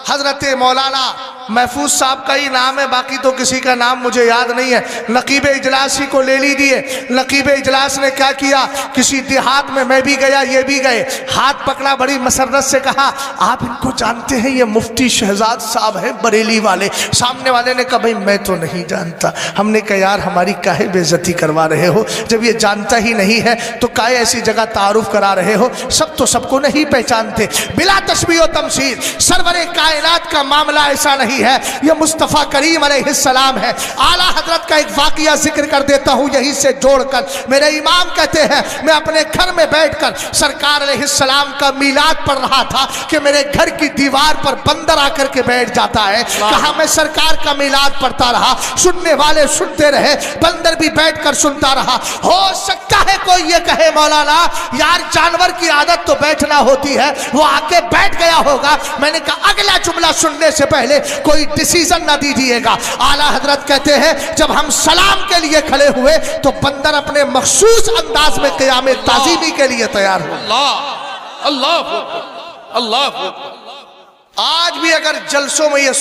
حضرت مولانا محفوظ صاحب کا ہی نام ہے، باقی تو کسی کا نام مجھے یاد نہیں ہے، نقیب اجلاس ہی کو لے لیجیے۔ نقیب اجلاس نے کیا کیا، کسی دیہات میں بھی گیا، یہ بھی گئے، ہاتھ پکڑا، بڑی مسرت سے کہا آپ ان کو جانتے ہیں؟ یہ مفتی شہزاد صاحب ہیں بریلی والے۔ سامنے والے نے کہا بھائی میں تو نہیں جانتا۔ ہم نے کہا یار ہماری کاہے بے عزتی کروا رہے ہو، جب یہ جانتا ہی نہیں ہے تو کاہے ایسی جگہ تعارف کرا رہے ہو، سب تو سب کو نہیں پہچانتے۔ بلا تشبیہ و تمثیل، سرور کائنات کا معاملہ ایسا نہیں نہیں ہے، یہ مصطفیٰ کریم علیہ السلام ہے۔ اعلیٰ حضرت کا ایک واقعہ ذکر کر دیتا ہوں یہی سے جوڑ کر۔ میرے امام کہتے ہیں میں اپنے گھر میں بیٹھ کر سرکار علیہ السلام کا میلاد پڑھ رہا تھا کہ میرے گھر کی دیوار پر بندر آ کر کے بیٹھ جاتا ہے۔ کہا میں سرکار کا میلاد پڑھتا رہا، سننے والے سنتے رہے، بندر بھی بیٹھ کر سنتا رہا۔ ہو سکتا ہے کوئی یہ کہے مولانا یار جانور کی عادت تو بیٹھنا ہوتی ہے، وہ آ کے بیٹھ گیا ہوگا۔ میں نے کہا اگلا جملہ سننے سے پہلے کوئی ڈیسیژن نہ دیجیے گا۔ اعلیٰ حضرت کہتے ہیں جب ہم سلام کے لیے کھڑے ہوئے تو بندر اپنے مخصوص انداز میں قیام تعظیمی کے لیے تیار ہو۔ اللہ اللہ اللہ۔ آج بھی اگر جلسوں میں یہ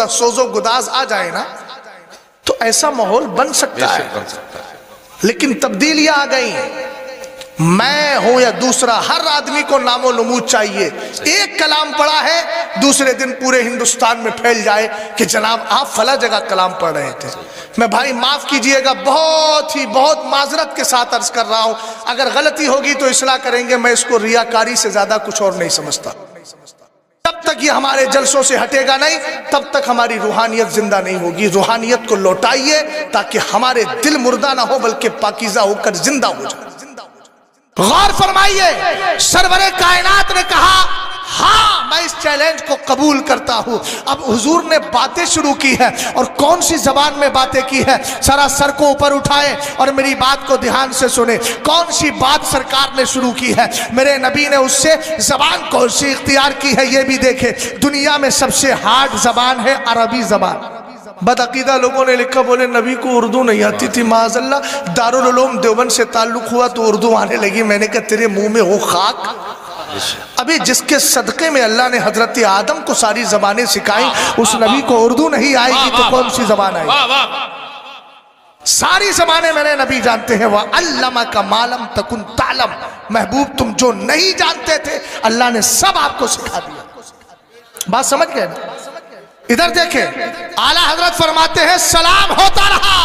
سوز و گداز آ جائے نا تو ایسا ماحول بن سکتا ہے، لیکن تبدیلیاں آ گئی ہیں۔ میں ہوں یا دوسرا، ہر آدمی کو نام و نمود چاہیے۔ ایک کلام پڑھا ہے دوسرے دن پورے ہندوستان میں پھیل جائے کہ جناب آپ فلاں جگہ کلام پڑھ رہے تھے۔ میں بھائی معاف کیجئے گا، بہت معذرت کے ساتھ عرض کر رہا ہوں، اگر غلطی ہوگی تو اصلاح کریں گے، میں اس کو ریاکاری سے زیادہ کچھ اور نہیں سمجھتا۔ جب تک یہ ہمارے جلسوں سے ہٹے گا نہیں تب تک ہماری روحانیت زندہ نہیں ہوگی۔ روحانیت کو لوٹائیے تاکہ ہمارے دل مردہ نہ ہو بلکہ پاکیزہ ہو کر زندہ ہو جائے۔ غور فرمائیے، سرور کائنات نے کہا ہاں میں اس چیلنج کو قبول کرتا ہوں۔ اب حضور نے باتیں شروع کی ہے، اور کون سی زبان میں باتیں کی ہے؟ سارا سر کو اوپر اٹھائیں اور میری بات کو دھیان سے سنیں۔ کون سی بات سرکار نے شروع کی ہے؟ میرے نبی نے اس سے زبان کون سی اختیار کی ہے یہ بھی دیکھیں۔ دنیا میں سب سے ہارڈ زبان ہے عربی زبان۔ بدعقیدہ لوگوں نے لکھا، بولے نبی کو اردو نہیں آتی تھی، معاذ اللہ دارالعلوم دیوبند سے تعلق ہوا تو اردو آنے لگی۔ میں نے کہا تیرے منہ میں ہو خاک۔ ابھی جس کے صدقے میں اللہ نے حضرت آدم کو ساری زبانیں سکھائیں، اس نبی کو اردو نہیں آئے گی تو کون سی زبان آئے گی؟ ساری زبانیں میرے نبی جانتے ہیں۔ وَعَلَّمَكَ مَا لَمْ تَكُنْ تَعْلَمْ، محبوب تم جو نہیں جانتے تھے اللہ نے سب آپ کو سکھا دیا۔ بات سمجھ گئے نا؟ ادھر دیکھیں، اعلیٰ حضرت فرماتے ہیں سلام ہوتا رہا،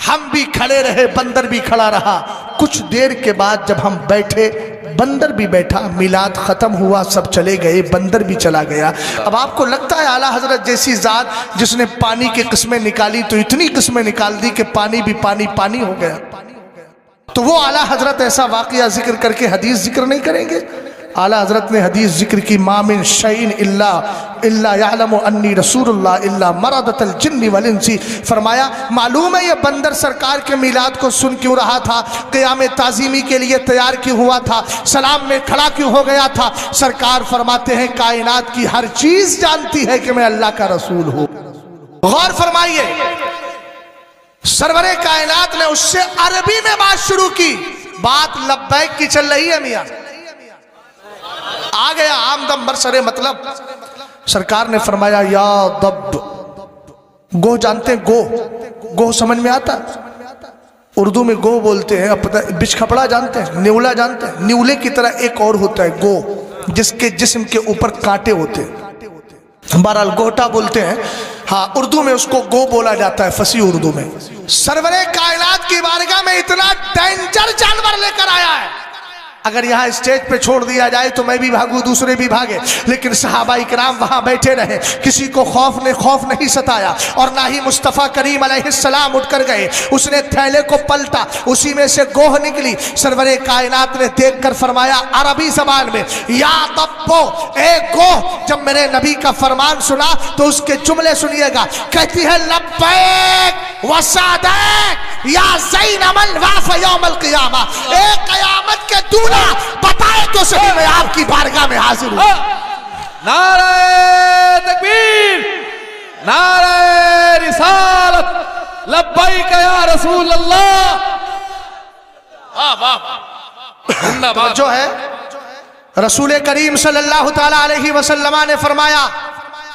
ہم بھی کھڑے رہے، بندر بھی کھڑا رہا۔ کچھ دیر کے بعد جب ہم بیٹھے بندر بھی بیٹھا، میلاد ختم ہوا، سب چلے گئے، بندر بھی چلا گیا۔ اب آپ کو لگتا ہے اعلیٰ حضرت جیسی ذات جس نے پانی کی قسمیں نکالی تو اتنی قسمیں نکال دی کہ پانی بھی پانی ہو گیا؟ تو وہ اعلیٰ حضرت ایسا واقعہ ذکر کر کے حدیث ذکر نہیں کریں گے؟ اعلیٰ حضرت نے حدیث ذکر کی، ما من شیء الا یعلم انی رسول اللہ الا مرضت الجن والانس۔ فرمایا معلوم ہے یہ بندر سرکار کے میلاد کو سن کیوں رہا تھا، قیام تعظیمی کے لیے تیار کیوں ہوا تھا، سلام میں کھڑا کیوں ہو گیا تھا؟ سرکار فرماتے ہیں کائنات کی ہر چیز جانتی ہے کہ میں اللہ کا رسول ہوں۔ غور فرمائیے، سرور کائنات نے اس سے عربی میں بات شروع کی۔ بات لبیک کی چل رہی ہے میاں، آ گیا عام دم برسر مطلب۔ سرکار نے فرمایا یا دب، گو جانتے ہیں؟ گو سمجھ میں آتا؟ اردو میں گو بولتے ہیں۔ بچ کھپڑا جانتے ہیں؟ نیولا جانتے ہیں؟ نیولے کی طرح ایک اور ہوتا ہے گو، جس کے جسم کے اوپر کانٹے ہوتے ہیں، بہرحال گوٹا بولتے ہیں۔ ہاں اردو میں اس کو گو بولا جاتا ہے، فصیح اردو میں۔ سرور کائنات کی بارگاہ میں اتنا ڈینجر جانور لے کر آیا ہے، اگر یہاں اسٹیج پہ چھوڑ دیا جائے تو میں بھی بھاگوں، دوسرے بھی بھاگے، لیکن صحابہ اکرام وہاں بیٹھے رہے، کسی کو خوف نہیں ستایا، اور نہ ہی مصطفیٰ کریم علیہ السلام اٹھ کر گئے۔ اس نے تھیلے کو پلٹا، اسی میں سے گوہ نکلی۔ سرور کائنات نے دیکھ کر فرمایا عربی زبان میں، یا دبو، اے گوہ، جب میرے نبی کا فرمان سنا تو اس کے جملے سنیے گا، کہتی ہے لبیک وسعدیک یا زین من واف یوم القیامہ، اے قیامت کے دور بتائے تو صحیح میں آپ کی بارگاہ میں حاضر ہوں۔ نعرہ تکبیر، نعرہ رسالت، لبیک یا رسول اللہ۔ جو ہے رسول کریم صلی اللہ تعالیٰ علیہ وسلم نے فرمایا،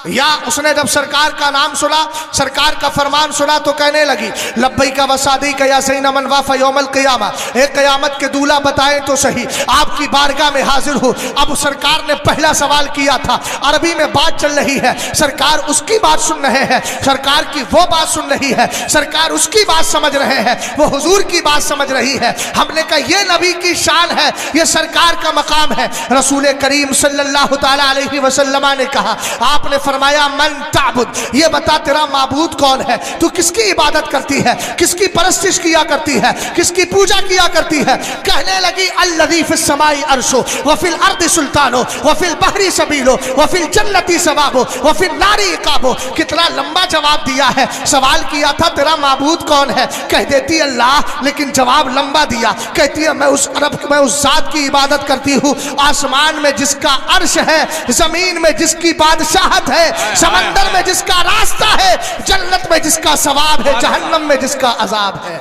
یا اس نے جب سرکار کا نام سنا، سرکار کا فرمان سنا تو کہنے لگی لبیک وصادیک یا زین من واف یوم القیامہ، اے قیامت کے دولہ بتائیں تو صحیح آپ کی بارگاہ میں حاضر ہوں۔ اب سرکار نے پہلا سوال کیا تھا، عربی میں بات چل رہی ہے، سرکار اس کی بات سن رہے ہیں، سرکار کی وہ بات سن رہی ہے، سرکار اس کی بات سمجھ رہے ہیں، وہ حضور کی بات سمجھ رہی ہے۔ ہم نے کہا یہ نبی کی شان ہے، یہ سرکار کا مقام ہے۔ رسول کریم صلی اللہ تعالیٰ علیہ وسلم نے کہا، آپ نے فرمایا فرمایا من تعبد، یہ بتا تیرا معبود کون ہے، تو کس کی عبادت کرتی ہے، کس کی پرستش کیا کرتی ہے، کس کی پوجا کیا کرتی ہے؟ کہنے لگی الذی فی السماء عرش وفی الارض سلطان وفی البحر سبیل وفی الجنت ثواب وفی النار عقاب۔ کتنا لمبا جواب دیا ہے۔ سوال کیا تھا تیرا معبود کون ہے، کہہ دیتی اللہ، لیکن جواب لمبا دیا۔ کہتی ہے میں اس ذات کی عبادت کرتی ہوں آسمان میں جس کا عرش ہے، زمین میں جس کی بادشاہت ہے، سمندر میں جس کا راستہ ہے، جنت میں جس کا ثواب ہے، جہنم میں جس کا عذاب ہے۔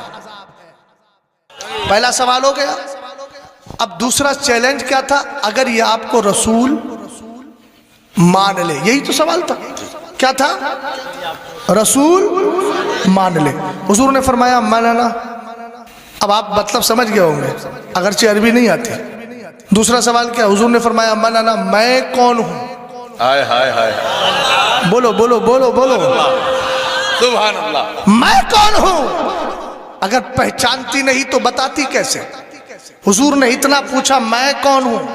پہلا سوال ہو گیا۔ اب دوسرا چیلنج کیا تھا؟ اگر یہ آپ کو رسول مان لے، یہی تو سوال تھا۔ کیا تھا؟ رسول مان لے۔ حضور نے فرمایا مننا۔ اب آپ مطلب سمجھ گئے ہوں گے اگرچہ عربی نہیں آتی۔ دوسرا سوال کیا؟ حضور نے فرمایا مننا، میں کون ہوں؟ ہائے ہائے ہائے، بولو بولو بولو بولو، سبحان اللہ۔ میں کون ہوں؟ اگر پہچانتی نہیں تو بتاتی کیسے؟ حضور نے اتنا پوچھا میں کون ہوں،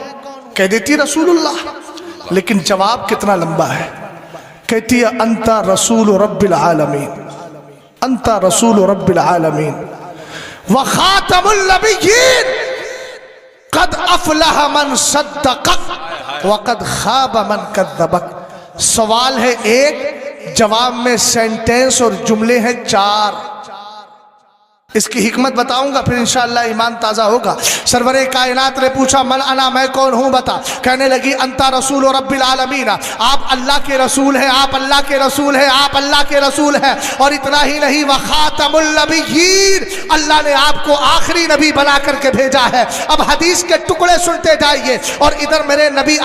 کہہ دیتی رسول اللہ، لیکن جواب کتنا لمبا ہے۔ کہتی ہے انت رسول رب العالمین، انت رسول رب العالمین وخاتم النبیین، قد افلح من صدقک وقد خاب من کذبک۔ سوال ہے ایک، جواب میں سینٹینس اور جملے ہیں 4۔ اس کی حکمت بتاؤں گا، پھر انشاءاللہ ایمان تازہ ہوگا۔ سرور کائنات نے پوچھا من انا، میں کون ہوں بتا؟ کہنے لگی انتا رسول رب العالمین، آپ اللہ کے رسول ہیں، آپ اللہ کے رسول ہیں، آپ اللہ کے رسول ہیں۔ اور اتنا ہی نہیں، وخاتم النبیین، اللہ نے آپ کو آخری نبی بنا کر کے بھیجا ہے۔ اب حدیث کے ٹکڑے سنتے جائیے، اور ادھر میرے نبی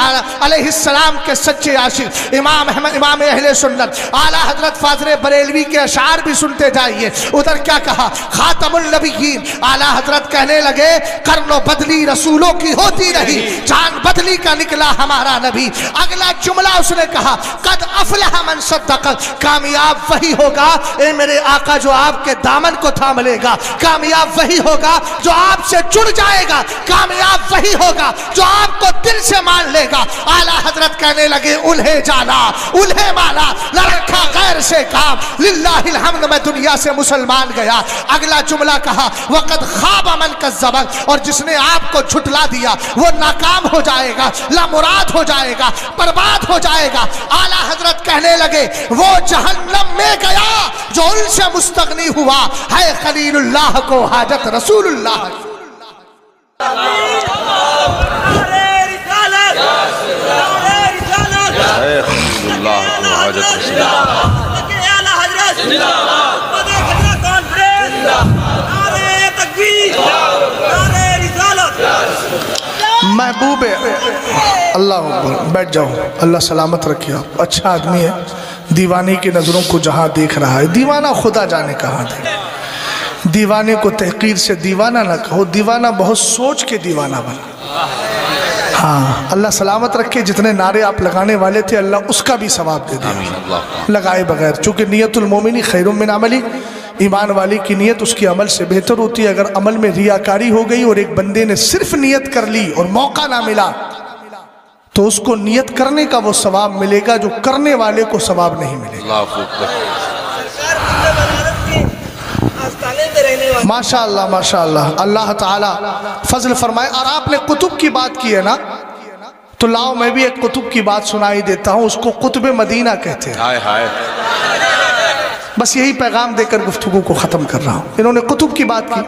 علیہ السلام کے سچے عاشق امام اہل سنت اعلیٰ حضرت فاضل بریلوی کے اشعار بھی سنتے جائیے۔ ادھر کیا کہا؟ خاتم النبیین، اعلیٰ حضرت کہنے لگے قرن و بدلی رسولوں کی ہوتی رہی، جان بدلی کا نکلا ہمارا نبی۔ اگلا جملہ اس نے کہا قد افلح من صدق، کامیاب وہی ہوگا اے میرے آقا جو آپ کے دامن کو تھام لے گا، کامیاب وہی ہوگا جو آپ سے جڑ جائے گا، کامیاب وہی ہوگا جو آپ کو دل سے مان لے گا۔ اعلیٰ حضرت کہنے لگے انہیں جانا، انہیں مانا، نہ رکھا غیر سے کام، للہ الحمد میں دنیا سے مسلمان گیا۔ اگلا جملہ کہا وقد خاب من کذبک، اور جس نے آپ کو جھٹلا دیا وہ ناکام ہو جائے گا، لامراد ہو جائے گا، برباد ہو جائے گا۔ اعلیٰ حضرت کہنے لگے وہ جہنم میں گیا جو ان سے مستغنی ہوا، ہے خلیل اللہ کو حاجت رسول اللہ۔ محبوب اللہ اکبر، بیٹھ جاؤ، اللہ سلامت رکھے آپ۔ اچھا آدمی ہے، دیوانے کی نظروں کو جہاں دیکھ رہا ہے، دیوانہ خدا جانے کہاں دے۔ دیوانے کو تحقیر سے دیوانہ نہ کہو، دیوانہ بہت سوچ کے دیوانہ بنا۔ ہاں اللہ سلامت رکھے، جتنے نعرے آپ لگانے والے تھے اللہ اس کا بھی ثواب دے دے لگائے بغیر، چونکہ نیت المومنی خیر من عملی، ایمان والی کی نیت اس کی عمل سے بہتر ہوتی ہے۔ اگر عمل میں ریاکاری ہو گئی اور ایک بندے نے صرف نیت کر لی اور موقع نہ ملا تو اس کو نیت کرنے کا وہ ثواب ملے گا جو کرنے والے کو ثواب نہیں ملے گا۔ ماشاءاللہ ماشاءاللہ، اللہ تعالی فضل فرمائے۔ اور آپ نے قطب کی بات کی ہے نا، تو لاؤ میں بھی ایک قطب کی بات سنائی دیتا ہوں، اس کو قطب مدینہ کہتے ہیں۔ بس یہی پیغام دے کر گفتگو کو ختم کر رہا ہوں۔ انہوں نے قطب کی بات کی،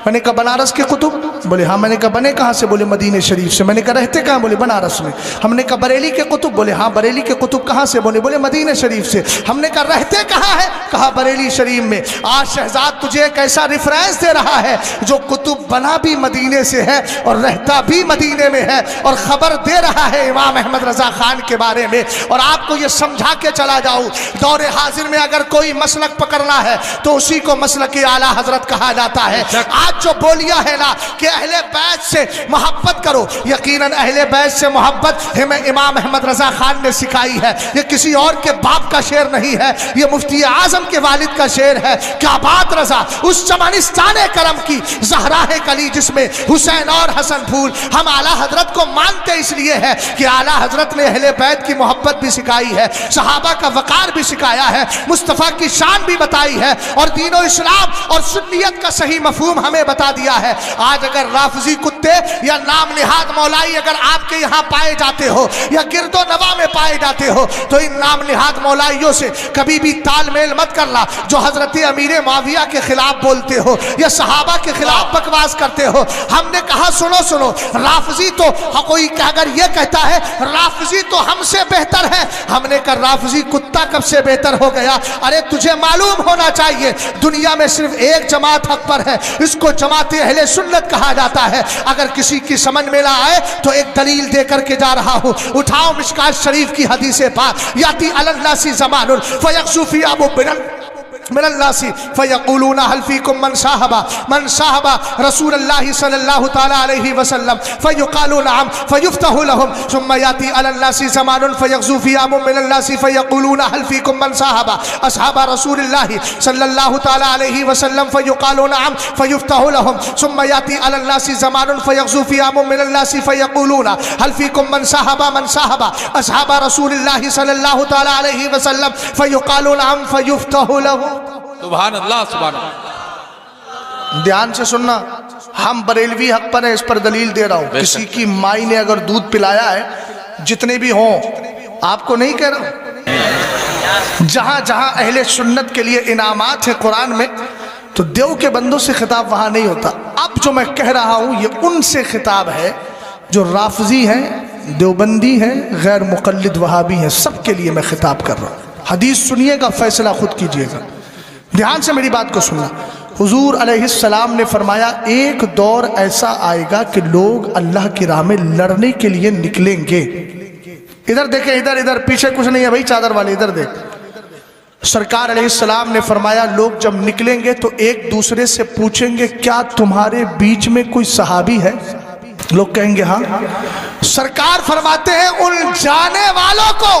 میں نے کہا بنارس کے قطب؟ بولے ہاں۔ میں نے کہا بنے کہاں سے؟ بولے مدینہ شریف سے۔ میں نے کہا رہتے کہاں؟ بولے بنارس میں۔ ہم نے کہا بریلی کے قطب؟ بولے ہاں۔ بریلی کے قطب کہاں سے؟ بولے مدینہ شریف سے۔ ہم نے کہا رہتے کہاں ہے؟ کہا بریلی شریف میں۔ آج شہزاد تجھے ایک ایسا ریفرنس دے رہا ہے جو قطب بنا بھی مدینے سے ہے اور رہتا بھی مدینے میں ہے، اور خبر دے رہا ہے امام احمد رضا خان کے بارے میں۔ اور آپ کو یہ سمجھا کے چلا جاؤں، دور حاضر میں اگر کوئی مسلک پکڑنا ہے تو اسی کو مسلک اعلیٰ حضرت کہا جاتا ہے۔ آج جو بولیاں ہے نا کہ اہل بیت سے محبت کرو، یقیناً اہل بیت سے محبت ہمیں امام احمد رضا خان نے سکھائی ہے، یہ کسی اور کے باپ کا شعر نہیں ہے، یہ مفتی اعظم کے والد کا شعر ہے۔ کیا بات رضا، اس چمنستان کرم کی زہراہ کلی جس میں حسین اور حسن پھول، ہم اعلیٰ حضرت کو مانتے اس لیے ہے کہ اعلیٰ حضرت نے اہل بیت کی محبت بھی سکھائی ہے، صحابہ کا وقار بھی سکھایا ہے، مصطفیٰ کی شان بھی بتائی ہے، اور دین و اسلام اور سنیت کا صحیح مفہوم ہمیں بتا دیا ہے۔ آج اگر رافضی کتے یا نام نہاد مولائی اگر آپ کے یہاں پائے جاتے ہو یا گرد و نواح میں پائے جاتے ہو تو ان نام نہاد مولائیوں سے کبھی بھی تال میل مت کرنا جو حضرت امیر معاویہ کے خلاف بولتے ہو یا صحابہ کے خلاف بکواس کرتے ہو۔ ہم نے کہا سنو رافضی تو کوئی اگر یہ کہتا ہے رافضی تو ہم سے بہتر ہے، ہم نے کہا رافضی کتا کب سے بہتر ہو گیا؟ ارے تجھے معلوم ہونا چاہیے دنیا میں صرف ایک جماعت حق پر ہے، اس کو جماعت اہل سنت کہا جاتا ہے۔ اگر کسی کی سمجھ میں نہ آئے تو ایک دلیل دے کر کے جا رہا ہوں، اٹھاؤ مشکات شریف کی حدیث پاک، یاتی علی الناس زمان فیغزو فی ابو من الناس فیقولون هل فیکم من صاحب رسول اللہ صلی اللہ تعالی علیہ وسلم فیقالوا نعم فیفتح لهم ثم یاتی علی الناس زمان فیغزو فی ابو من الناس فیقولون هل فیکم من صاحب اصحاب رسول اللہ صلی اللہ تعالی علیہ وسلم فیقالوا نعم فیفتح لهم ثم یاتی علی الناس زمان فیغزو فی ابو من الناس فیقولون هل فیکم من صاحب اصحاب رسول اللہ صلی اللہ تعالی علیہ وسلم فیقالوا نعم فیفتح لهم۔ سبحان اللہ سبحان اللہ۔ دھیان سے سننا، ہم بریلوی حق پر ہیں، اس پر دلیل دے رہا ہوں۔ کسی کی مائی نے اگر دودھ پلایا ہے، جتنے بھی ہوں، آپ کو نہیں کہہ رہا ہوں، جہاں جہاں اہل سنت کے لیے انعامات ہیں قرآن میں تو دیو کے بندوں سے خطاب وہاں نہیں ہوتا۔ اب جو میں کہہ رہا ہوں یہ ان سے خطاب ہے جو رافضی ہیں، دیوبندی ہیں، غیر مقلد وہابی ہیں، سب کے لیے میں خطاب کر رہا ہوں۔ حدیث سنیے گا، فیصلہ خود کیجئے گا، دھیان سے میری بات کو سننا۔ حضور علیہ السلام نے فرمایا ایک دور ایسا آئے گا کہ لوگ اللہ کی راہ میں لڑنے کے لیے نکلیں گے۔ ادھر دیکھیں، ادھر پیچھے کچھ نہیں ہے بھائی، چادر والے ادھر دیکھ۔ سرکار علیہ السلام نے فرمایا لوگ جب نکلیں گے تو ایک دوسرے سے پوچھیں گے کیا تمہارے بیچ میں کوئی صحابی ہے؟ لوگ کہیں گے ہاں۔ سرکار فرماتے ہیں ان جانے والوں کو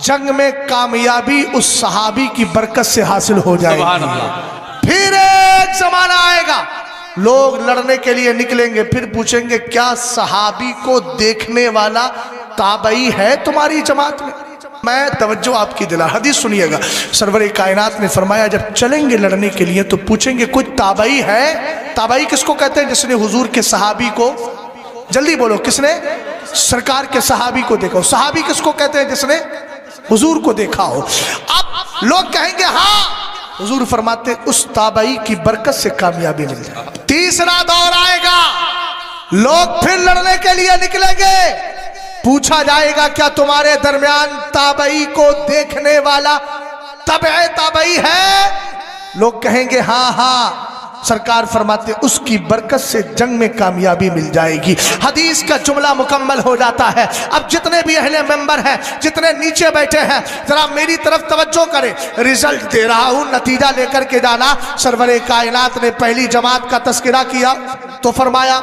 جنگ میں کامیابی اس صحابی کی برکت سے حاصل ہو جائے گی۔ پھر ایک زمانہ آئے گا لوگ لڑنے کے لیے نکلیں گے، پھر پوچھیں گے کیا صحابی کو دیکھنے والا تابعی ہے تمہاری جماعت میں؟ میں توجہ آپ کی دلا، حدیث سنیے گا۔ سرور کائنات نے فرمایا جب چلیں گے لڑنے کے لیے تو پوچھیں گے کوئی تابعی ہے؟ تابعی کس کو کہتے ہیں؟ جس نے حضور کے صحابی کو، جلدی بولو، کس نے سرکار کے صحابی کو دیکھا ہو؟ صحابی کس کو کہتے ہیں؟ جس نے حضور کو دیکھا ہو۔ اب لوگ کہیں گے ہاں، حضور فرماتے اس تابعی کی برکت سے کامیابی مل جائے۔ تیسرا دور آئے گا، لوگ پھر لڑنے کے لیے نکلیں گے، پوچھا جائے گا کیا تمہارے درمیان تابعی کو دیکھنے والا تبع تابعی ہے؟ لوگ کہیں گے ہاں ہاں۔ سرکار فرماتے اس کی برکت سے جنگ میں کامیابی مل جائے گی۔ حدیث کا جملہ مکمل ہو جاتا ہے۔ اب جتنے بھی اہل ممبر ہیں، جتنے نیچے بیٹھے ہیں، ذرا میری طرف توجہ کریں، رزلٹ دے رہا ہوں، نتیجہ لے کر کے جانا۔ سرور کائنات نے پہلی جماعت کا تذکرہ کیا تو فرمایا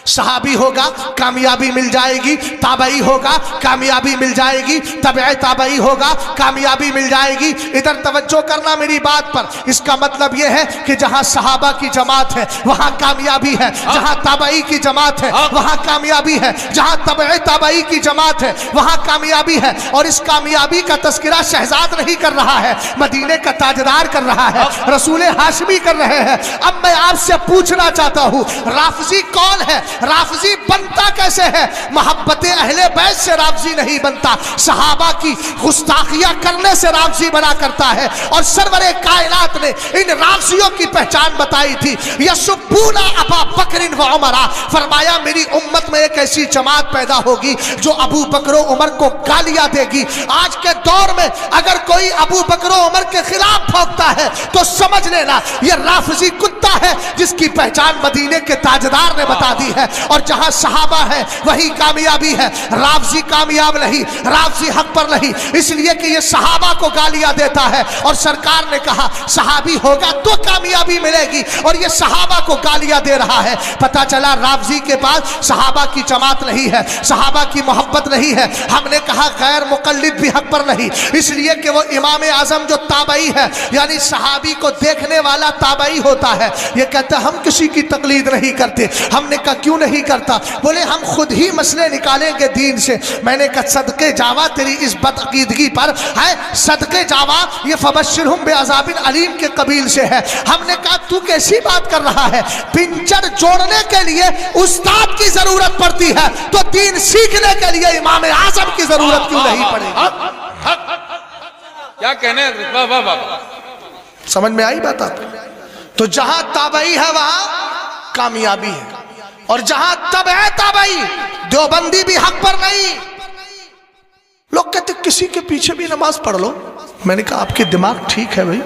صحابی ہوگا کامیابی مل جائے گی، تابعی ہوگا کامیابی مل جائے گی، تبع تابعی ہوگا کامیابی مل جائے گی۔ ادھر توجہ کرنا میری بات پر، اس کا مطلب یہ ہے کہ جہاں صحابہ کی جماعت ہے وہاں کامیابی ہے، جہاں تابعی کی جماعت ہے وہاں کامیابی ہے، جہاں تبع تابعی کی جماعت ہے وہاں کامیابی ہے۔ اور اس کامیابی کا تذکرہ شہزاد نہیں کر رہا ہے، مدینے کا تاجدار کر رہا ہے، رسول ہاشمی کر رہے ہیں۔ اب میں آپ سے پوچھنا چاہتا ہوں رافضی کون ہے؟ رافضی بنتا کیسے ہے؟ محبت اہل بیت سے رافضی نہیں بنتا، صحابہ کی گستاخیاں کرنے سے رافضی بنا کرتا ہے۔ اور سرور کائنات نے ان رافضیوں کی پہچان بتائی تھی، یسبون ابا بکر و عمر، فرمایا میری امت میں ایک ایسی جماعت پیدا ہوگی جو ابو بکر و عمر کو گالیاں دے گی۔ آج کے دور میں اگر کوئی ابو بکر و عمر کے خلاف بھونکتا ہے تو سمجھ لینا یہ رافضی کتا ہے جس کی پہچان مدینے کے تاجدار نے بتا دی ہے۔ اور جہاں صحابہ ہے وہی کامیابی ہے. رافضی کامیاب نہیں, رافضی حق پر نہیں, اس لیے کہ یہ صحابہ کو گالیاں دیتا ہے, اور سرکار نے کہا صحابی ہوگا تو کامیابی ملے گی, اور یہ صحابہ کو گالیاں دے رہا ہے. پتہ چلا رافضی کے پاس صحابہ کی جماعت نہیں ہے, صحابہ کی محبت نہیں ہے. ہم نے کہا غیر مقلد بھی حق پر نہیں, اس لیے کہ وہ امام اعظم جو تابعی ہے یعنی صحابی کو دیکھنے والا تابعی ہوتا ہے. یہ کہتا ہم کسی کی تقلید نہیں کرتے. ہم نے کہا کیوں نہیں کرتا؟ بولے ہم خود ہی مسئلے نکالیں گے دین سے. میں نے کہا صدقے جاوا تیری اس بدعقیدگی پر ہے, صدقے جاوا یہ فبشرہم بعذاب علیم کے قبیل سے ہے. ہم نے کہا تو کیسی بات کر رہا ہے؟ پنچر جوڑنے کے لیے استاد کی ضرورت پڑتی ہے تو دین سیکھنے کے لیے امام اعظم کی ضرورت کیوں نہیں پڑے گی؟ کیا کہنے ہیں؟ واہ واہ واہ. سمجھ میں آئی بات آپ؟ تو جہاں تابعی ہے وہاں کامیابی ہے, اور جہاں تبع تابعی دیوبندی بھی حق پر نہیں. لوگ کہتے کسی کے پیچھے بھی نماز پڑھ لو. میں نے کہا آپ کے دماغ ٹھیک ہے بھائی؟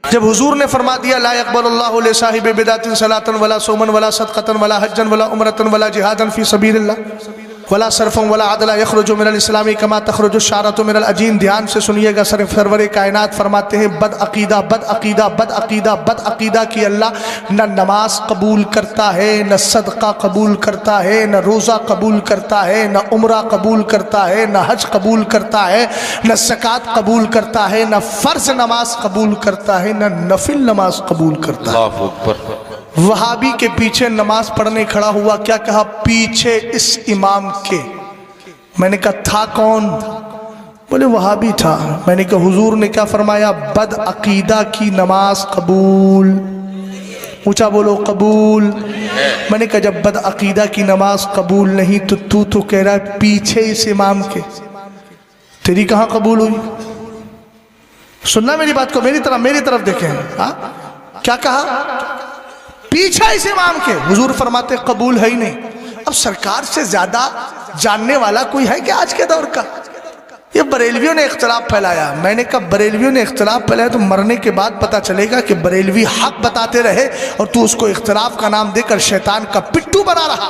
جب حضور نے فرما دیا لا يقبل اللہ لصاحب بدعۃ صلاۃ ولا صوما ولا صدقۃ ولا حجا ولا عمرۃ ولا جہادا فی سبیل اللہ ولا صرفا ولا عدلا یخرج من الاسلام کما تخرج الشعرۃ من العجین. دھیان سے سنیے گا, سرور کائنات فرماتے ہیں بد عقیدہ بد عقیدہ بد عقیدہ بد عقیدہ کی اللہ نہ نماز قبول کرتا ہے, نہ صدقہ قبول کرتا ہے, نہ روزہ قبول کرتا ہے, نہ عمرہ قبول کرتا ہے, نہ حج قبول کرتا ہے, نہ زکوٰۃ قبول کرتا ہے, نہ فرض نماز قبول کرتا ہے, نہ نفل نماز قبول کرتا ہے. اللہ اکبر. وہابی کے پیچھے نماز پڑھنے کھڑا ہوا, کیا کہا؟ پیچھے اس امام کے. میں نے کہا تھا کون؟ بولے وہابی تھا. میں نے کہا حضور نے کیا فرمایا؟ بد عقیدہ کی نماز قبول. اونچا بولو قبول. میں نے کہا جب بد عقیدہ کی نماز قبول نہیں تو کہہ رہا ہے پیچھے اس امام کے, تیری کہاں قبول ہوئی؟ سننا میری بات کو, میری طرف دیکھیں. ہاں کیا کہا؟ پیچھے اس امام کے. حضور فرماتے قبول ہے ہی نہیں. اب سرکار سے زیادہ جاننے والا کوئی ہے کہ آج کے دور کا؟ یہ بریلویوں نے اختلاف پھیلایا. میں نے کہا بریلویوں نے اختلاف پھیلایا تو مرنے کے بعد پتا چلے گا کہ بریلوی حق بتاتے رہے اور تو اس کو اختلاف کا نام دے کر شیطان کا پٹھو بنا رہا.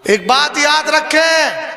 ایک بات یاد رکھیں,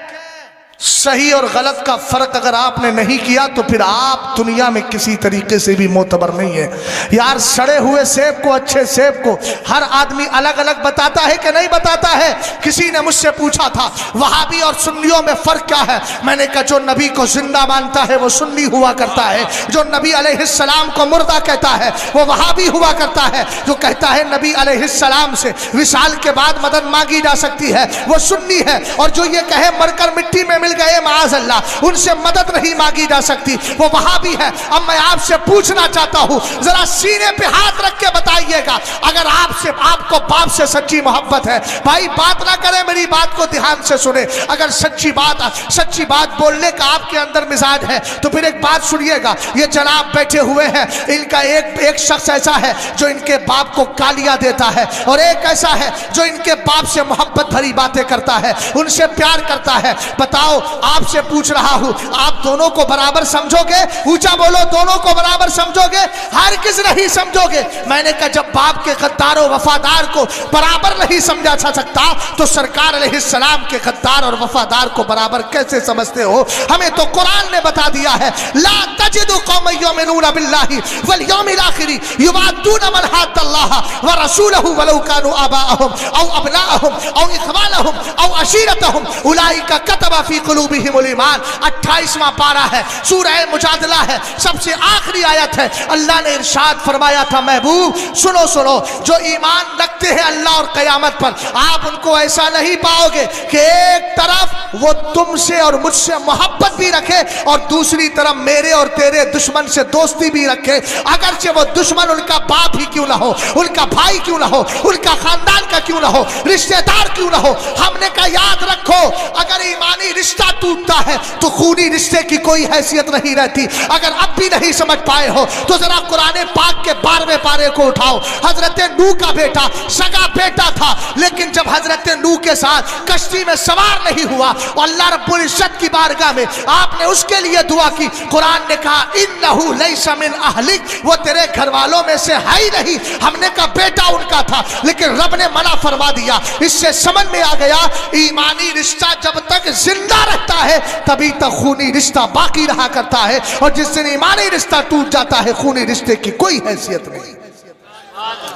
صحیح اور غلط کا فرق اگر آپ نے نہیں کیا تو پھر آپ دنیا میں کسی طریقے سے بھی معتبر نہیں ہے. یار سڑے ہوئے سیب کو اچھے سیب کو ہر آدمی الگ الگ بتاتا ہے کہ نہیں بتاتا ہے؟ کسی نے مجھ سے پوچھا تھا وہابی اور سنیوں میں فرق کیا ہے؟ میں نے کہا جو نبی کو زندہ مانتا ہے وہ سنی ہوا کرتا ہے, جو نبی علیہ السلام کو مردہ کہتا ہے وہ وہابی ہوا کرتا ہے, جو کہتا ہے نبی علیہ السلام سے وصال کے بعد مدد مانگی جا سکتی ہے وہ سنی ہے, اور جو یہ کہے مر کر مٹی میں مل گئے معاذ اللہ ان سے مدد نہیں مانگی جا سکتی وہ وہابی ہے. اب میں آپ سے پوچھنا چاہتا ہوں ذرا سینے پہ ہاتھ رکھ کے بتائیے گا اگر آپ کو باپ سے سچی محبت ہے, بھائی بات نہ کریں میری بات کو دھیان سے سنیں, اگر سچی بات بولنے کا آپ کے اندر مزاج ہے تو پھر ایک بات سنیے گا. یہ جناب بیٹھے ہوئے ہیں, ان کا ایک شخص ایسا ہے جو ان کے باپ کو گالیاں دیتا ہے, اور ایک ایسا ہے جو ان کے باپ سے محبت بھری باتیں کرتا ہے, ان سے پیار کرتا ہے. بتاؤ آپ سے پوچھ رہا ہوں آپ دونوں کو برابر سمجھو گے؟ اونچا بولو, دونوں کو برابر سمجھو گے؟ ہرگز نہیں سمجھو گے. میں نے کہا جب باپ کے غدار و وفادار کو برابر نہیں سمجھا جا سکتا تو سرکار علیہ السلام کے غدار اور وفادار کو برابر کیسے سمجھتے ہو؟ ہمیں تو قرآن نے بتا دیا ہے لا تجد قوم یؤمنون باللہ والیوم الاخر یوادون من حاد اللہ ورسولہ ولو کانوا آباءہم او ابناءہم او اخوانہم او عشیرتہم اولئک کتب فی قلوبہم الایمان. 28واں پارہ ہے, سورہ مجادلہ ہے, سب سے آخری آیت ہے. اللہ نے ارشاد فرمایا تھا محبوب سنو جو ایمان رکھتے ہیں اللہ اور قیامت پر آپ ان کو ایسا نہیں پاؤ گے کہ ایک طرف وہ تم سے اور مجھ سے محبت بھی رکھے اور دوسری طرف میرے اور تیرے دشمن سے دوستی بھی رکھے, اگرچہ وہ دشمن ان کا باپ ہی کیوں نہ ہو, ان کا بھائی کیوں نہ ہو, ان کا خاندان کا کیوں نہ ہو, رشتہ دار کیوں نہ ہو. ہم نے کہا یاد رکھو اگر ایمانی رشتہ ٹوٹتا ہے تو خونی رشتے کی کوئی حیثیت نہیں رہتی۔ اگر اب بھی نہیں سمجھ پائے ہو تو ذرا قرآن پاک کے 12ویں پارے کو اٹھاؤ۔ حضرت نوح کا بیٹا سگا بیٹا تھا، لیکن جب حضرت نوح کے ساتھ کشتی میں سوار نہیں ہوا اور اللہ رب العزت کی بارگاہ میں آپ نے اس کے لیے دعا کی، قرآن نے کہا انہو لیس من اہلک، وہ تیرے گھر والوں میں سے ہے ہی نہیں۔ ہم نے کہا بیٹا ان کا تھا، لیکن رب نے منع فرما دیا۔ اس سے سمجھ میں آ گیا ایمانی رشتہ جب تک زندہ رہتا ہے تبھی تک خونی رشتہ باقی رہا کرتا ہے، اور جس دن ایمانی رشتہ ٹوٹ جاتا ہے خونی رشتے کی کوئی حیثیت نہیں۔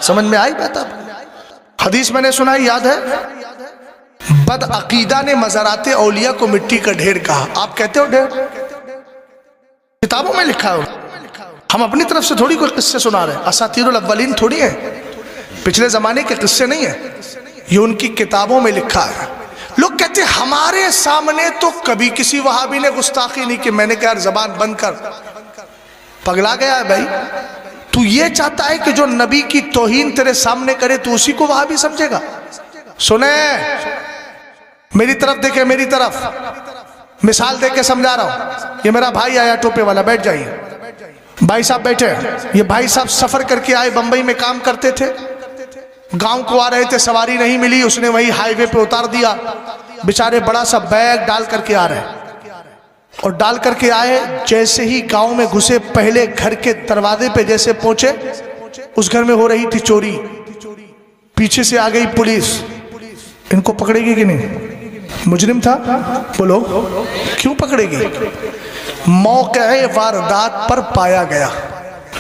سمجھ میں آئی بات؟ حدیث میں نے سنا یاد ہے، بد عقیدہ نے مزارات اولیاء کو مٹی کا ڈھیر کہا۔ آپ کہتے ہو ڈھیر؟ کتابوں میں لکھا ہے، ہم اپنی طرف سے تھوڑی کوئی قصے سنا رہے ہیں، اساطیر الاولین تھوڑی ہیں، پچھلے زمانے کے قصے نہیں ہیں، یہ ان کی کتابوں میں لکھا ہے۔ لوگ کہتے ہیں ہمارے سامنے تو کبھی کسی وہابی نے گستاخی نہیں کی۔ میں نے کہا زبان بند کر، پگلا گیا ہے بھائی، تو یہ چاہتا ہے کہ جو نبی کی توہین تیرے سامنے کرے تو اسی کو وہابی سمجھے گا؟ سنیں، میری طرف دیکھیں، میری طرف مثال دے کے سمجھا رہا ہوں۔ یہ میرا بھائی آیا ٹوپے والا، بیٹھ جائیے۔ بھائی صاحب بیٹھے، یہ بھائی صاحب سفر کر کے آئے، بمبئی میں کام کرتے تھے، گاؤں کو آ رہے تھے، سواری نہیں ملی، اس نے وہی ہائی وے پہ اتار دیا، بیچارے بڑا سا بیگ ڈال کر کے آ رہے ہیں، اور ڈال کر کے آئے، جیسے ہی گاؤں میں گھسے، پہلے گھر کے دروازے پہ جیسے پہنچے، اس گھر میں ہو رہی تھی چوری، پیچھے سے آ گئی پولیس۔ ان کو پکڑے گی کہ نہیں؟ مجرم تھا، بولو کیوں پکڑے گی؟ موقع واردات پر پایا گیا،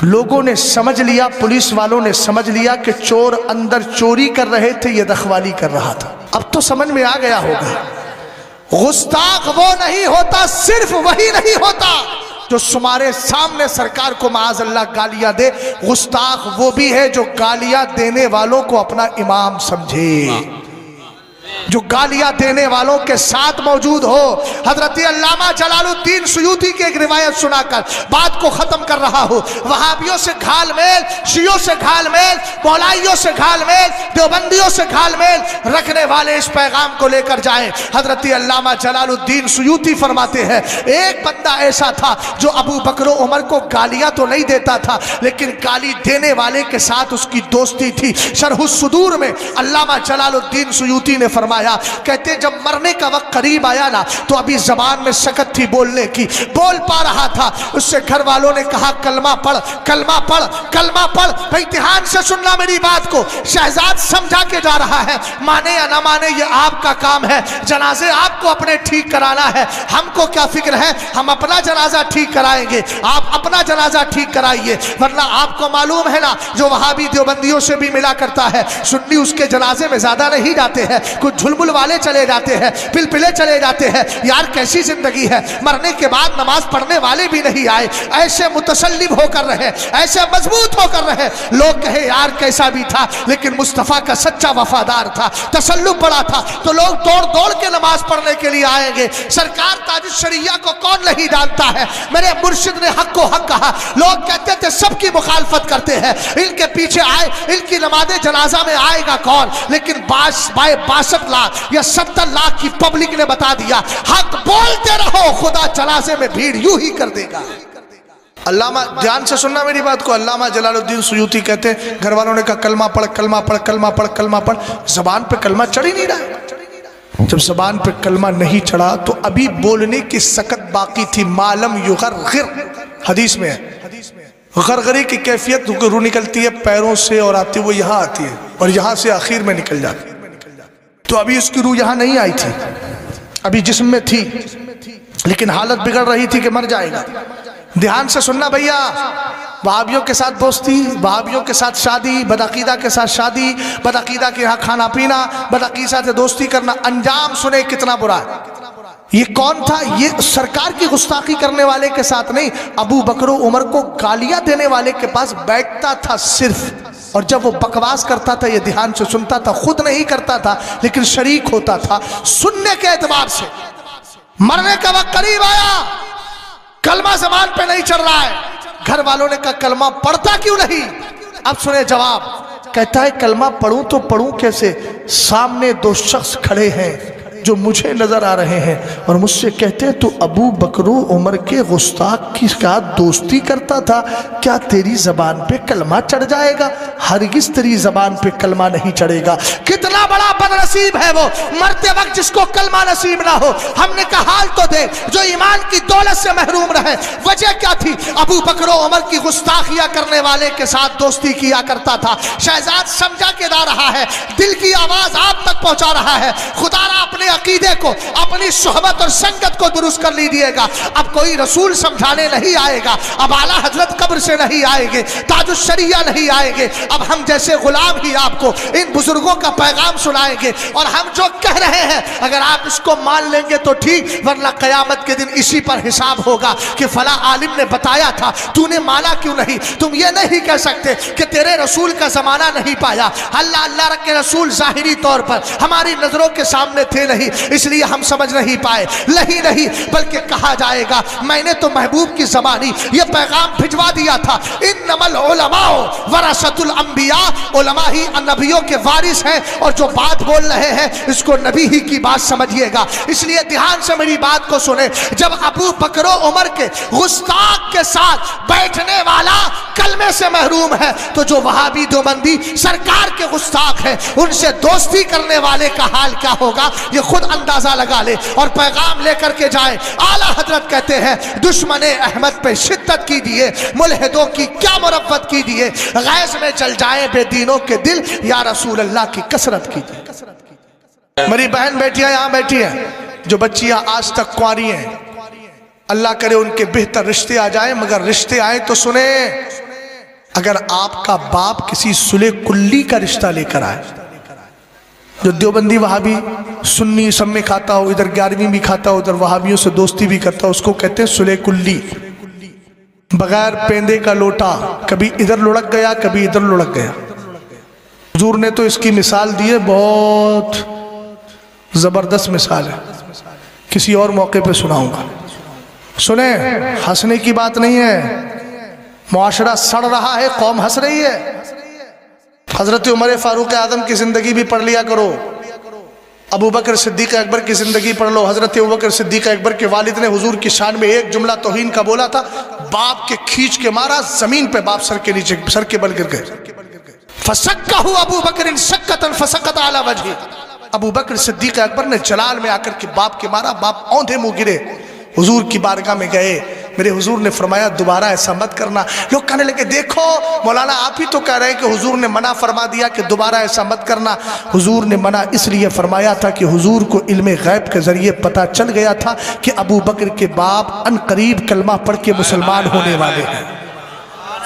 لوگوں نے سمجھ لیا، پولیس والوں نے سمجھ لیا کہ چور اندر چوری کر رہے تھے، یہ رکھوالی کر رہا تھا۔ اب تو سمجھ میں آ گیا ہوگا، گستاخ وہ نہیں ہوتا، صرف وہی نہیں ہوتا جو تمہارے سامنے سرکار کو معاذ اللہ گالیاں دے، گستاخ وہ بھی ہے جو گالیاں دینے والوں کو اپنا امام سمجھے، جو گالیاں دینے والوں کے ساتھ موجود ہو۔ حضرت علامہ جلال الدین سیوطی کی ایک روایت سنا کر بات کو ختم کر رہا ہوں۔ وہابیوں سے گھال میل، شیعوں سے گھال میل، مولائیوں سے گھال میل، دیوبندیوں سے گھال میل رکھنے والے اس پیغام کو لے کر جائیں۔ حضرت علامہ جلال الدین سیوطی فرماتے ہیں ایک بندہ ایسا تھا جو ابو بکر و عمر کو گالیاں تو نہیں دیتا تھا، لیکن گالی دینے والے کے ساتھ اس کی دوستی تھی۔ شرح الصدور میں علامہ جلال الدین سیوطی نے فرمایا، کہتے جب مرنے کا وقت قریب آیا نا تو ابھی زبان میں سکت تھی بولنے کی، بول پا رہا تھا، اس سے گھر والوں نے کہا کلمہ پڑھ، کلمہ پڑھ، کلمہ پڑھ۔ بھائی دھیان سے سننا میری بات کو، شہزاد سمجھا کے جا رہا ہے، مانے یا نہ مانے یہ آپ کا کام ہے، جنازے آپ کو اپنے ٹھیک کرانا ہے، ہم کو کیا فکر ہے، ہم اپنا جنازہ ٹھیک کرائیں گے، آپ اپنا جنازہ ٹھیک کرائیے، ورنہ آپ کو معلوم ہے نا جو وہابی دیوبندیوں سے بھی ملا کرتا ہے، سنی اس کے جنازے میں زیادہ نہیں جاتے ہیں، کچھ جھلمل والے چلے جاتے ہیں، پلپلے چلے جاتے ہیں۔ یار کیسی زندگی ہے، مرنے کے بعد نماز پڑھنے والے بھی نہیں آئے، ایسے متسلم ہو کر رہے، ایسے مضبوط ہو کر رہے، لوگ کہے یار کیسا بھی تھا لیکن مصطفیٰ کا سچا وفادار تھا، تسلم پڑا تھا، تو لوگ دوڑ دوڑ کے نماز پڑھنے کے لیے آئیں گے۔ سرکار تاج الشریعہ کو کون نہیں جانتا ہے، میرے مرشد نے حق کو حق کہا، لوگ کہتے تھے سب کی مخالفت کرتے ہیں، ان کے پیچھے آئے، ان کی نماز جنازہ میں آئے گا کون، لیکن 62 لاکھ یا 70 لاکھ کی پبلک نے بتا دیا حق بولتے رہو، خدا جنازے میں بھیڑ یوں ہی کر دے گا۔ علامہ، دھیان سے سننا میری بات کو، علامہ جلال الدین سیوطی کہتے ہیں گھر والوں نے کہا کلمہ پڑھ، کلمہ پڑھ، کلمہ پڑھ، کلمہ پڑھ، زبان پہ کلمہ چڑھ ہی نہیں رہا۔ جب زبان پہ کلمہ نہیں چڑھا تو ابھی بولنے کی سکت باقی تھی، معلم یغرغر، حدیث میں ہے غرغری کی کیفیت روح نکلتی ہے پیروں سے اور آتی وہ یہاں آتی ہے اور یہاں سے آخر میں نکل جاتی، تو ابھی اس کی روح یہاں نہیں آئی تھی، ابھی جسم میں تھی، لیکن حالت بگڑ رہی تھی کہ مر جائے گا۔ دھیان سے سننا بھیا، وہابیوں کے ساتھ دوستی، وہابیوں کے ساتھ شادی، بدعقیدہ کے ساتھ شادی، بدعقیدہ کے یہاں کھانا پینا، بدعقیدہ سے دوستی کرنا، انجام سنے کتنا برا ہے۔ یہ کون تھا؟ یہ سرکار کی گستاخی کرنے والے کے ساتھ نہیں، ابو بکر و عمر کو گالیاں دینے والے کے پاس بیٹھتا تھا صرف، اور جب وہ بکواس کرتا تھا یہ دھیان سے سنتا تھا، خود نہیں کرتا تھا لیکن شریک ہوتا تھا سننے کے اعتبار سے۔ مرنے کا وقت قریب آیا، کلمہ زبان پہ نہیں چڑھ رہا ہے، گھر والوں نے کہا کلمہ پڑھتا کیوں نہیں؟ اب سنے جواب، کہتا ہے کلمہ پڑھوں تو پڑھوں کیسے، سامنے دو شخص کھڑے ہیں، جو مجھے نظر آ رہے ہیں اور مجھ سے کہتے ہیں تو ابو بکر و عمر کے گستاخ کی ساتھ دوستی کرتا تھا، کیا تیری زبان پہ کلمہ چڑھ جائے گا؟ ہرگز تیری زبان پہ کلمہ نہیں چڑھے گا۔ کتنا بڑا بدنصیب ہے وہ مرتے وقت جس کو کلمہ نصیب نہ ہو۔ ہم نے کہا حال تو دے جو ایمان کی دولت سے محروم رہے۔ وجہ کیا تھی؟ ابو بکر و عمر کی گستاخیاں کرنے والے کے ساتھ دوستی کیا کرتا تھا۔ شہزاد سمجھا کے دا رہا ہے، دل کی آواز آپ تک پہنچا رہا ہے، خدا را اپنے عقیدے کو، اپنی صحبت اور سنگت کو درست کر لیجیے گا۔ اب کوئی رسول سمجھانے نہیں آئے گا، اب اعلیٰ حضرت قبر سے نہیں آئے گے، تاج الشریعہ نہیں آئے گے، اب ہم جیسے غلام ہی آپ کو ان بزرگوں کا پیغام سنائیں گے، اور ہم جو کہہ رہے ہیں اگر آپ اس کو مان لیں گے تو ٹھیک، ورنہ قیامت کے دن اسی پر حساب ہوگا کہ فلاں عالم نے بتایا تھا، تو نے مانا کیوں نہیں؟ تم یہ نہیں کہہ سکتے کہ تیرے رسول کا زمانہ نہیں پایا۔ اللہ کے رسول ظاہری طور پر ہماری نظروں کے سامنے تھے نہیں، اس لیے ہم سمجھ نہیں پائے، نہیں بلکہ کہا جائے گا میں نے تو محبوب کی زبانی یہ پیغام بھجوا دیا تھا، انما العلماء ورثۃ الانبیاء، علماء ہی نبیوں کے وارث ہیں، اور جو بات بول رہے ہیں اس کو نبی ہی کی بات سمجھیے گا۔ اس لیے دھیان سے میری بات کو سنیں، جب ابو بکر و عمر کے گستاخ کے ساتھ بیٹھنے والا کلمے سے محروم ہے تو جو وہابی دیوبندی سرکار کے گستاخ ہیں ان سے دوستی کرنے والے کا حال کیا ہوگا یہ خود اندازہ لگا لے اور پیغام لے کر کے جائے۔ اعلیٰ حضرت کہتے ہیں دشمن احمد پہ شدت کیجیے، ملحدوں کی کیا مربت کیجیے، غیظ میں جل جائیں بے دینوں کے دل، یا رسول اللہ کی کثرت کیجیے۔ میری بہن بیٹیاں یہاں بیٹھی ہیں، جو بچیاں آج تک کنواری ہیں، اللہ کرے ان کے بہتر رشتے آ جائیں، مگر رشتے آئیں تو سنیں، اگر آپ کا باپ کسی صلح کلی کا رشتہ لے کر آئے، جو دیوبندی وہابی سنی سب میں کھاتا ہو، ادھر 11ویں بھی کھاتا ہو، ادھر وہابیوں سے دوستی بھی کرتا ہو، اس کو کہتے ہیں صلح کلی، بغیر پیندے کا لوٹا، کبھی ادھر لڑک گیا کبھی ادھر لڑک گیا۔ حضور نے تو اس کی مثال دی ہے، بہت زبردست مثال ہے، کسی اور موقع پہ سناؤں گا۔ سنیں، ہنسنے کی بات نہیں ہے، معاشرہ سڑ رہا ہے، قوم ہنس رہی ہے۔ حضرت عمر فاروق اعظم کی زندگی بھی پڑھ لیا کرو، ابو بکر صدیق اکبر کی زندگی پڑھ لو۔ حضرت ابو بکر صدیق اکبر کے والد نے حضور کی شان میں ایک جملہ توہین کا بولا تھا، باپ کے کھینچ کے مارا، زمین پہ باپ سر کے نیچے سر کے بل گر گئے۔ فسکہ ابو بکر سکتا فسقط علی وجہہ، ابو بکر صدیق اکبر نے جلال میں آ کر کے باپ کے مارا، باپ اوندھے منہ گرے۔ حضور کی بارگاہ میں گئے، میرے حضور نے فرمایا دوبارہ ایسا مت کرنا۔ لوگ کہنے لگے دیکھو مولانا آپ ہی تو کہہ رہے ہیں کہ حضور نے منع فرما دیا کہ دوبارہ ایسا مت کرنا۔ حضور نے منع اس لیے فرمایا تھا کہ حضور کو علم غیب کے ذریعے پتہ چل گیا تھا کہ ابو بکر کے باپ ان قریب کلمہ پڑھ کے مسلمان ہونے والے ہیں۔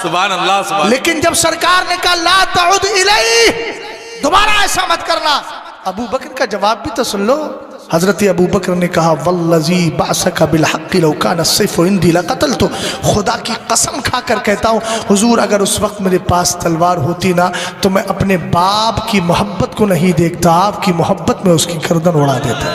سبحان اللہ سبحان اللہ۔ لیکن جب سرکار نے کہا لا تعود الیہ، دوبارہ ایسا مت کرنا، ابو بکر کا جواب بھی تو سن لو۔ حضرت ابو بکر نے کہا والذی بعثک بالحق لو کان السیف عندی لقتلت، خدا کی قسم کھا کر کہتا ہوں حضور اگر اس وقت میرے پاس تلوار ہوتی نا تو میں اپنے باپ کی محبت کو نہیں دیکھتا، آپ کی محبت میں اس کی گردن اڑا دیتا۔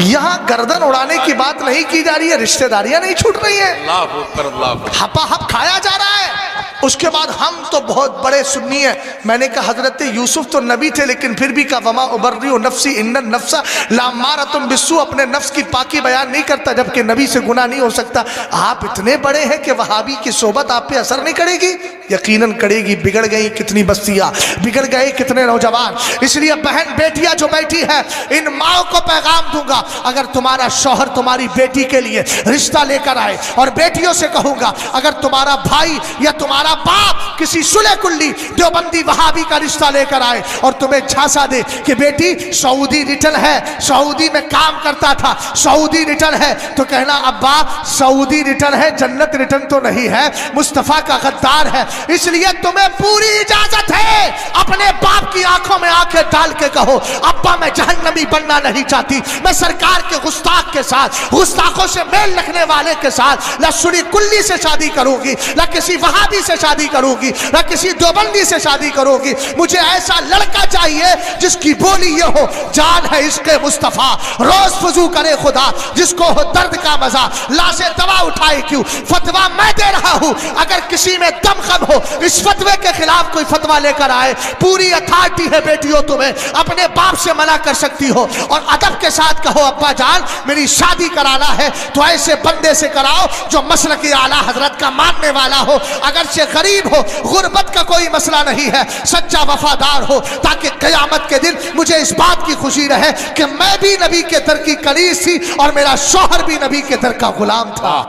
یہاں گردن اڑانے کی بات نہیں کی جا رہی ہے، رشتہ داریاں نہیں چھوٹ رہی ہیں، اللہ اکبر اللہ اکبر، ہپا ہپ کھایا جا رہا ہے۔ اس کے بعد ہم تو بہت بڑے سنی ہیں، میں نے کہا حضرت یوسف تو نبی تھے لیکن پھر بھی کہا وما ابرئ نفسی ان النفس لامارۃ بالسوء، اپنے نفس کی پاکی بیان نہیں کرتا جبکہ نبی سے گناہ نہیں ہو سکتا۔ آپ اتنے بڑے ہیں کہ وہابی کی صحبت آپ پہ اثر نہیں کرے گی؟ یقیناً کرے گی، بگڑ گئی کتنی بستیاں، بگڑ گئے کتنے نوجوان۔ اس لیے بہن بیٹیاں جو بیٹھی ہیں ان ماں کو پیغام دوں گا، اگر تمہارا شوہر تمہاری بیٹی کے لیے رشتہ لے کر آئے، اور بیٹیوں سے کہوں گا اگر تمہارا بھائی یا تمہارا باپ کسی صلح کلی دیوبندی وہابی کا رشتہ لے کر آئے اور تمہیں جھانسا دے کہ بیٹی سعودی ریٹرن ہے، سعودی میں کام کرتا تھا، سعودی ریٹرن ہے، تو کہنا ابا سعودی ریٹرن ہے، جنت ریٹرن تو نہیں ہے، مصطفیٰ کا غدار ہے۔ اس لیے تمہیں پوری اجازت ہے اپنے باپ کی آنکھوں میں آنکھیں ڈال کے کہو ابا میں جہنمی بننا نہیں چاہتی، میں سرکار کے گستاخ کے ساتھ، گستاخوں سے میل رکھنے والے کے ساتھ نہ صلح کلی سے شادی کروں گی، نہ کسی وہابی سے شادی کروں گی، نہ کسی دیوبندی سے شادی کروں گی، مجھے ایسا لڑکا چاہیے جس کی بولی یہ ہو جان ہے عشق مصطفیٰ، روز فضو کرے خدا جس کو ہو درد کا مزہ، لا سے دوا اٹھائے کیوں فتویٰ میں دے رہا ہوں، اگر کسی میں دم خم عالم ہو اس فتوے کے خلاف کوئی فتوہ لے کر آئے، پوری اتھارٹی ہے بیٹیوں تمہیں، اپنے باپ سے منع کر سکتی ہو اور ادب کے ساتھ کہو ابا جان میری شادی کرانا ہے تو ایسے بندے سے کراؤ جو مسلک اعلیٰ حضرت کا ماننے والا ہو، اگرچہ غریب ہو، غربت کا کوئی مسئلہ نہیں ہے، سچا وفادار ہو، تاکہ قیامت کے دن مجھے اس بات کی خوشی رہے کہ میں بھی نبی کے در کی کنیز تھی اور میرا شوہر بھی نبی کے در کا غلام تھا۔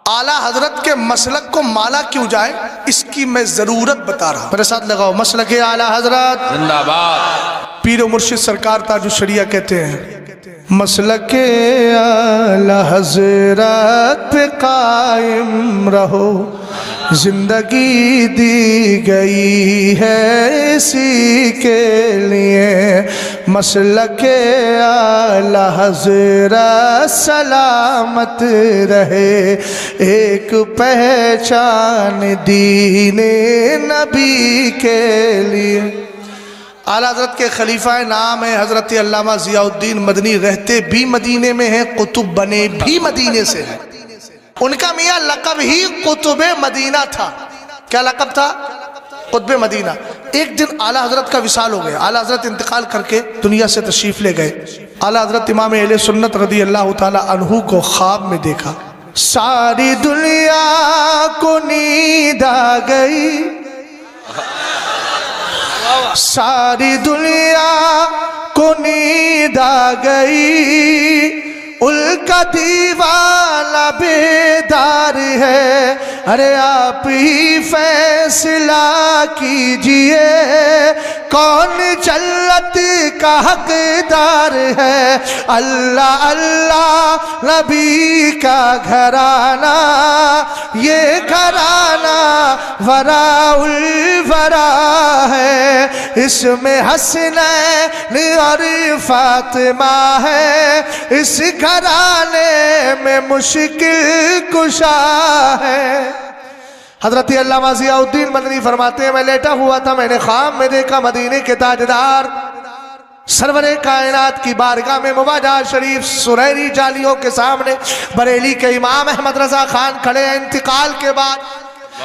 اعلیٰ حضرت کے مسلک کو مالا کیوں جائے اس کی میں ضرورت بتا رہا ہوں، میرے ساتھ لگاؤ، مسلک اعلیٰ حضرت زندہ باد۔ پیر و مرشد سرکار تاج الشریعہ کہتے ہیں مسلک اعلیٰ حضرت پہ قائم رہو، زندگی دی گئی ہے اسی کے لیے، مسلک اعلیٰ حضرت سلامت رہے، ایک پہچان دین نبی کے لیے۔ اعلیٰ حضرت کے خلیفہ نام ہے حضرت علامہ ضیاء الدین مدنی، رہتے بھی مدینے میں ہیں، قطب بنے بھی مدینے سے ہیں، ان کا میاں لقب ہی قطب مدینہ تھا۔ کیا لقب تھا؟ قطب مدینہ۔ ایک دن اعلیٰ حضرت کا وصال ہو گیا، اعلیٰ حضرت انتقال کر کے دنیا سے تشریف لے گئے۔ اعلیٰ حضرت امام اہل سنت رضی اللہ تعالی عنہ کو خواب میں دیکھا، ساری دنیا کو نیند آ گئی، ساری دنیا کو نیند آ گئی، ان کا دیوانہ بیدار ہے، ارے آپ ہی فیصلہ کیجئے کون جنت کا حقدار ہے۔ اللہ اللہ نبی کا گھرانہ، یہ گھرانہ وراء الورا ہے، اس میں حسنین اور فاطمہ ہے، اس گھرانے میں مشکل کشا ہے۔ حضرت علامہ ضیاء الدین مدنی فرماتے ہیں میں لیٹا ہوا تھا، میں نے خواب میں دیکھا مدینے کے تاجدار سرور کائنات کی بارگاہ میں مواجہ شریف سنہری جالیوں کے سامنے بریلی کے امام احمد رضا خان کھڑے ہیں، انتقال کے بعد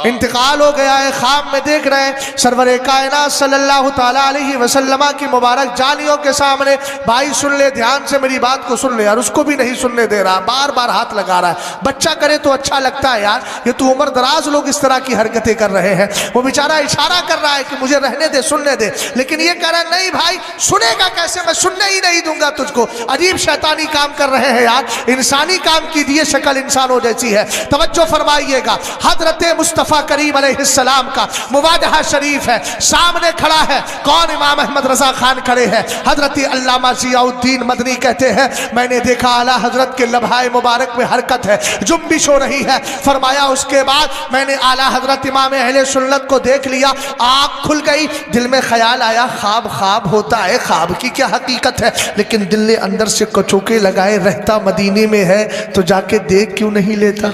انتقال ہو گیا ہے، خواب میں دیکھ رہے ہیں سرور کائنات صلی اللہ تعالیٰ علیہ وسلم کی مبارک جالیوں کے سامنے۔ بھائی سن لے، دھیان سے میری بات کو سن لے، اور اس کو بھی نہیں سننے دے رہا، بار بار ہاتھ لگا رہا ہے۔ بچہ کرے تو اچھا لگتا ہے یار، یہ تو عمر دراز لوگ اس طرح کی حرکتیں کر رہے ہیں، وہ بیچارہ اشارہ کر رہا ہے کہ مجھے رہنے دے، سننے دے، لیکن یہ کہہ رہا ہے نہیں بھائی سنے گا کیسے، میں سننے ہی نہیں دوں گا تجھ کو۔ عجیب شیطانی کام کر رہے ہیں یار، انسانی کام کیجیے، شکل انسانوں جیسی ہے۔ توجہ فرمائیے گا، حضرت مصطفیٰ کریم علیہ السلام کا مواجہہ شریف ہے، سامنے کھڑا ہے کون؟ امام احمد رضا خان کھڑے ہیں۔ حضرت علامہ ضیاء الدین مدنی کہتے ہیں میں نے دیکھا اعلیٰ حضرت کے لمحہ مبارک میں حرکت ہے، جنبش ہو رہی ہے۔ فرمایا اس کے بعد میں نے اعلیٰ حضرت امام اہل سنت کو دیکھ لیا، آنکھ کھل گئی، دل میں خیال آیا خواب خواب ہوتا ہے، خواب کی کیا حقیقت ہے، لیکن دل نے اندر سے کچوکے لگائے رہتا مدینے میں ہے تو جا کے دیکھ کیوں نہیں لیتا۔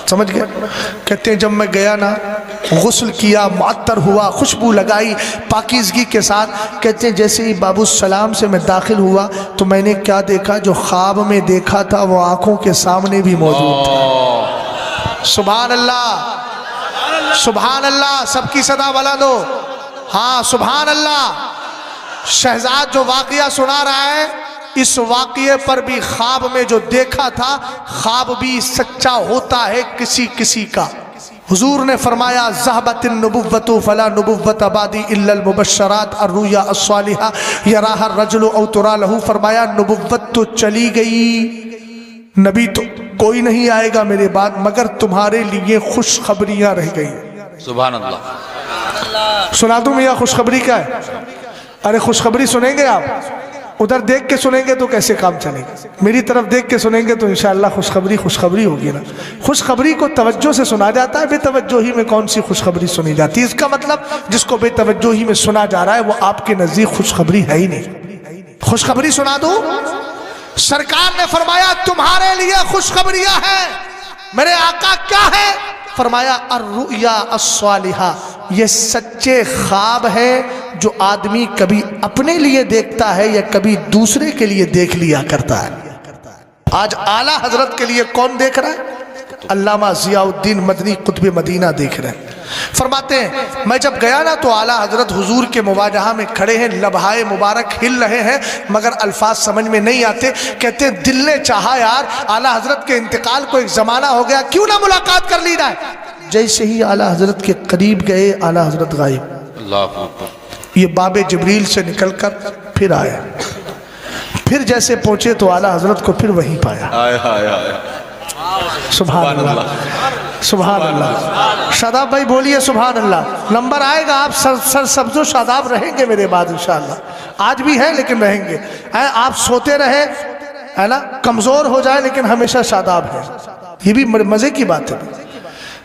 سمجھ گئے؟ کہتے ہیں جب میں گیا نا، غسل کیا، معطر ہوا، خوشبو لگائی پاکیزگی کے ساتھ، کہتے ہیں جیسے ہی باب السلام سے میں داخل ہوا تو میں نے کیا دیکھا، جو خواب میں دیکھا تھا وہ آنکھوں کے سامنے بھی موجود تھا۔ سبحان اللہ، سبحان اللہ، سب کی صدا بلند ہو، ہاں سبحان اللہ۔ شہزاد جو واقعہ سنا رہا ہے، اس واقعے پر بھی خواب میں جو دیکھا تھا، خواب بھی سچا ہوتا ہے کسی کسی کا۔ حضور نے فرمایا ذہبت النبوۃ فلا نبوۃ بعدی الا المبشرات الرؤیا الصالحہ یراها الرجل او ترى له، فرمایا نبوت تو چلی گئی، نبی تو کوئی نہیں آئے گا میرے بعد، مگر تمہارے لیے خوشخبریاں رہ گئی۔ سبحان اللہ۔ سنا دوں میاں خوشخبری کیا ہے؟ ارے خوشخبری سنیں گے آپ، ادھر دیکھ کے سنیں گے تو کیسے کام چلے گا، میری طرف دیکھ کے سنیں گے تو انشاءاللہ خوشخبری ہوگی نا۔ خوشخبری کو توجہ سے سنا جاتا ہے، بے توجہی میں کون سی خوشخبری سنی جاتی ہے؟ اس کا مطلب جس کو بے توجہی میں سنا جا رہا ہے وہ آپ کے نزدیک خوشخبری ہے ہی نہیں۔ خوشخبری سنا دوں، سرکار نے فرمایا تمہارے لیے خوشخبریاں ہیں۔ میرے آقا کیا ہے؟ فرمایا الرؤیا الصالحہ، یہ سچے خواب ہے جو آدمی کبھی اپنے لیے دیکھتا ہے یا کبھی دوسرے کے لیے دیکھ لیا کرتا ہے۔ آج اعلیٰ حضرت کے لیے کون دیکھ رہا ہے؟ علامہ ضیاء الدین مدنی قطب مدینہ دیکھ رہے ہیں، فرماتے ہیں میں جب گیا نا تو اعلیٰ حضرت حضور کے مواجہہ میں کھڑے ہیں، لبہائے مبارک ہل رہے ہیں مگر الفاظ سمجھ میں نہیں آتے، کہتے ہیں دل نے چاہا یار اعلیٰ حضرت کے انتقال کو ایک زمانہ ہو گیا، کیوں نہ ملاقات کر لی جائے۔ جیسے ہی اعلیٰ حضرت کے قریب گئے اعلیٰ حضرت غائب، اللہ اکبر۔ یہ باب جبریل سے نکل کر پھر آئے، پھر جیسے پہنچے تو اعلیٰ حضرت کو پھر وہیں پایا۔ ہائے ہائے ہائے، سبحان اللہ، سبحان اللہ۔ شاداب بھائی بولیے سبحان اللہ۔ نمبر آئے گا، آپ سر سبز و شاداب رہیں گے میرے بعد انشاءاللہ، آج بھی ہیں لیکن رہیں گے۔ آپ سوتے رہے ہے نا، کمزور ہو جائے لیکن ہمیشہ شاداب ہے، یہ بھی مزے کی بات ہے۔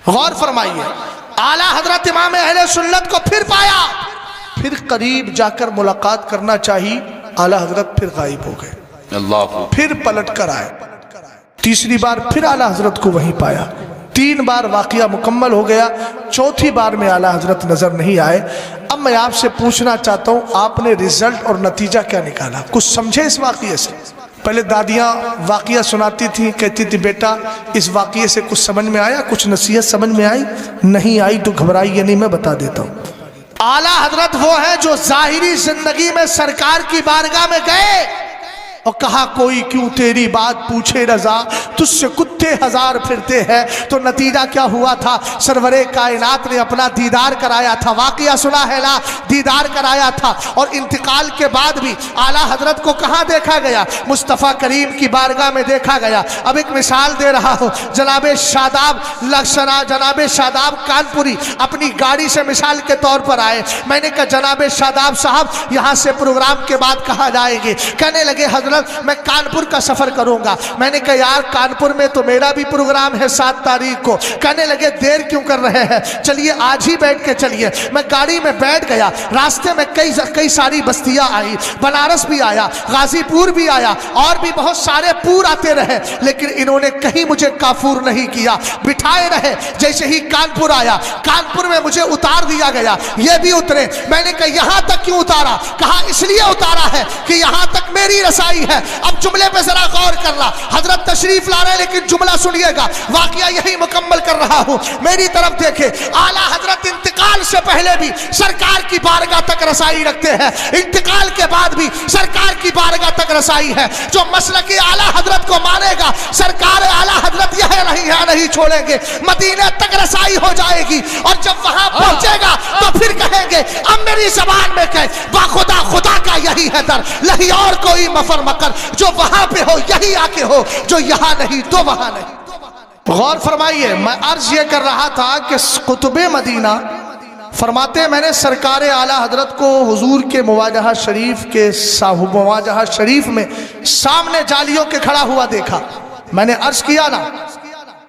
غور فرمائیے، اعلیٰ حضرت امام اہل سنت کو پھر پایا، پھر قریب جا کر ملاقات کرنا چاہیے، اعلیٰ حضرت پھر غائب ہو گئے، اللہ اکبر۔ پھر پلٹ کر آئے، تیسری بار پھر اعلیٰ حضرت کو وہیں پایا، 3 بار واقعہ مکمل ہو گیا، چوتھی بار میں اعلیٰ حضرت نظر نہیں آئے۔ اب میں آپ سے پوچھنا چاہتا ہوں، آپ نے رزلٹ اور نتیجہ کیا نکالا؟ کچھ سمجھے اس واقعے سے؟ پہلے دادیاں واقعہ سناتی تھیں، کہتی تھی بیٹا اس واقعے سے کچھ سمجھ میں آیا، کچھ نصیحت سمجھ میں آئی؟ نہیں آئی تو گھبرائیے نہیں، میں بتا دیتا ہوں۔ اعلیٰ حضرت وہ ہیں جو ظاہری زندگی میں سرکار کی بارگاہ میں گئے اور کہا کوئی کیوں تیری بات پوچھے رضا، تجھ سے کتے ہزار پھرتے ہیں۔ تو نتیجہ کیا ہوا تھا؟ سرور کائنات نے اپنا دیدار کرایا تھا، واقعہ سنا ہے نا، دیدار کرایا تھا، اور انتقال کے بعد بھی اعلیٰ حضرت کو کہاں دیکھا گیا؟ مصطفیٰ کریم کی بارگاہ میں دیکھا گیا۔ اب ایک مثال دے رہا ہوں، جناب شاداب کانپوری اپنی گاڑی سے مثال کے طور پر آئے، میں نے کہا جناب شاداب صاحب یہاں سے پروگرام کے بعد کہاں جائیں گے؟ کہنے لگے حضرت میں کانپور کا سفر کروں گا۔ میں نے کہا یار کانپور میں تو میرا بھی پروگرام ہے 7 تاریخ کو۔ کہنے لگے دیر کیوں کر رہے ہیں، چلیے آج ہی بیٹھ کے چلیے۔ میں گاڑی میں بیٹھ گیا، راستے میں کئی ساری بستیاں آئی، بنارس بھی آیا، غازی پور بھی آیا، اور بھی بہت سارے پور آتے رہے، لیکن انہوں نے کہیں مجھے کافور نہیں کیا، بٹھائے رہے۔ جیسے ہی کانپور آیا، کانپور میں مجھے اتار دیا گیا، یہ بھی اترے۔ میں نے کہا یہاں تک کیوں اتارا؟ کہا اس لیے اتارا ہے کہ یہاں تک میری رسائی ہے۔ اب جملے پہ ذرا غور کرنا، حضرت تشریف لا رہے لیکن جملہ سنیے گا، واقعہ یہی مکمل کر رہا ہوں، میری طرف دیکھیں۔ اعلیٰ حضرت انتقال سے پہلے بھی سرکار کی بارگاہ تک رسائی رکھتے ہیں، انتقال کے بعد بھی سرکار کی بارگاہ تک رسائی ہے۔ جو مسلک اعلیٰ حضرت کو مانے گا، سرکار اعلیٰ حضرت نہیں چھوڑیں گے، مدینے تک رسائی ہو جائے گی، اور جب وہاں پہنچے گا تو پھر کہیں گے اب میری زبان میں کہ باخدا خدا کا یہی ہے در، نہیں اور کوئی مفر مکر، جو وہاں پہ ہو یہی آ کے ہو، جو یہاں نہیں تو وہاں نہیں۔ غور فرمائیے، میں عرض یہ کر رہا تھا کہ قطب مدینہ فرماتے ہیں میں نے سرکار اعلیٰ حضرت کو حضور کے مواجہہ شریف میں سامنے جالیوں کے کھڑا ہوا دیکھا۔ میں نے عرض کیا نا،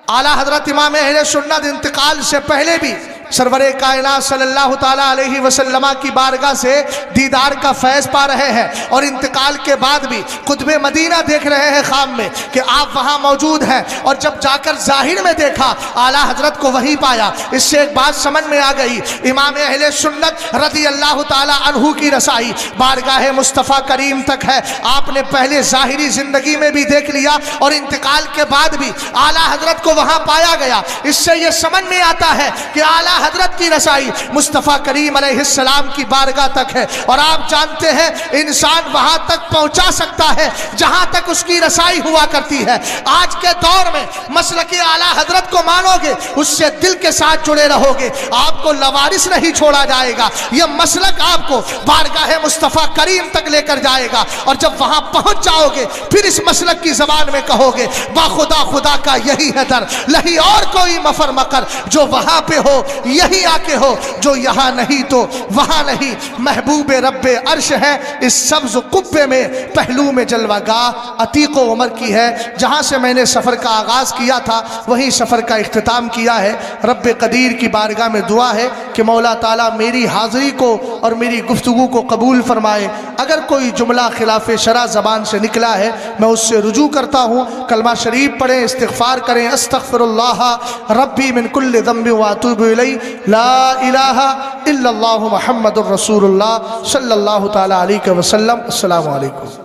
اعلیٰ حضرت امام اہل سنت انتقال سے پہلے بھی سرور کائنات صلی اللہ تعالیٰ علیہ وسلم کی بارگاہ سے دیدار کا فیض پا رہے ہیں، اور انتقال کے بعد بھی قطب مدینہ دیکھ رہے ہیں خواب میں کہ آپ وہاں موجود ہیں، اور جب جا کر ظاہر میں دیکھا اعلیٰ حضرت کو وہی پایا۔ اس سے ایک بات سمجھ میں آ گئی، امام اہل سنت رضی اللہ تعالیٰ عنہ کی رسائی بارگاہ مصطفیٰ کریم تک ہے۔ آپ نے پہلے ظاہری زندگی میں بھی دیکھ لیا، اور انتقال کے بعد بھی اعلیٰ حضرت کو وہاں پایا گیا۔ اس سے یہ سمجھ میں آتا ہے کہ اعلیٰ حضرت کی رسائی مصطفیٰ کریم علیہ السلام کی بارگاہ تک ہے، اور آپ جانتے ہیں انسان وہاں تک پہنچا سکتا ہے جہاں تک اس کی رسائی ہوا کرتی ہے۔ آج کے دور میں مسلک اعلیٰ حضرت کو مانو گے، اس سے دل کے ساتھ جڑے رہو گے، آپ کو لوارث نہیں چھوڑا جائے گا، یہ مسلک آپ کو بارگاہ مصطفیٰ کریم تک لے کر جائے گا، اور جب وہاں پہنچ جاؤ گے پھر اس مسلک کی زبان میں کہو گے باخدا خدا کا یہی ہے در، نہیں اور کوئی مفر مکر، جو وہاں پہ ہو یہی آ کے ہو، جو یہاں نہیں تو وہاں نہیں۔ محبوب رب عرش ہے اس سبز قبے میں، پہلو میں جلوہ گاہ عتیق و عمر کی ہے۔ جہاں سے میں نے سفر کا آغاز کیا تھا وہیں سفر کا اختتام کیا ہے۔ رب قدیر کی بارگاہ میں دعا ہے کہ مولا تعالیٰ میری حاضری کو اور میری گفتگو کو قبول فرمائے۔ اگر کوئی جملہ خلاف شرع زبان سے نکلا ہے میں اس سے رجوع کرتا ہوں۔ کلمہ شریف پڑھیں، استغفار کریں، استغفر اللہ ربی من کل ذنب واتوب الیہ، لا الہ الا اللہ محمد الرسول اللہ صلی اللہ تعالیٰ علیہ وسلم۔ السلام علیکم۔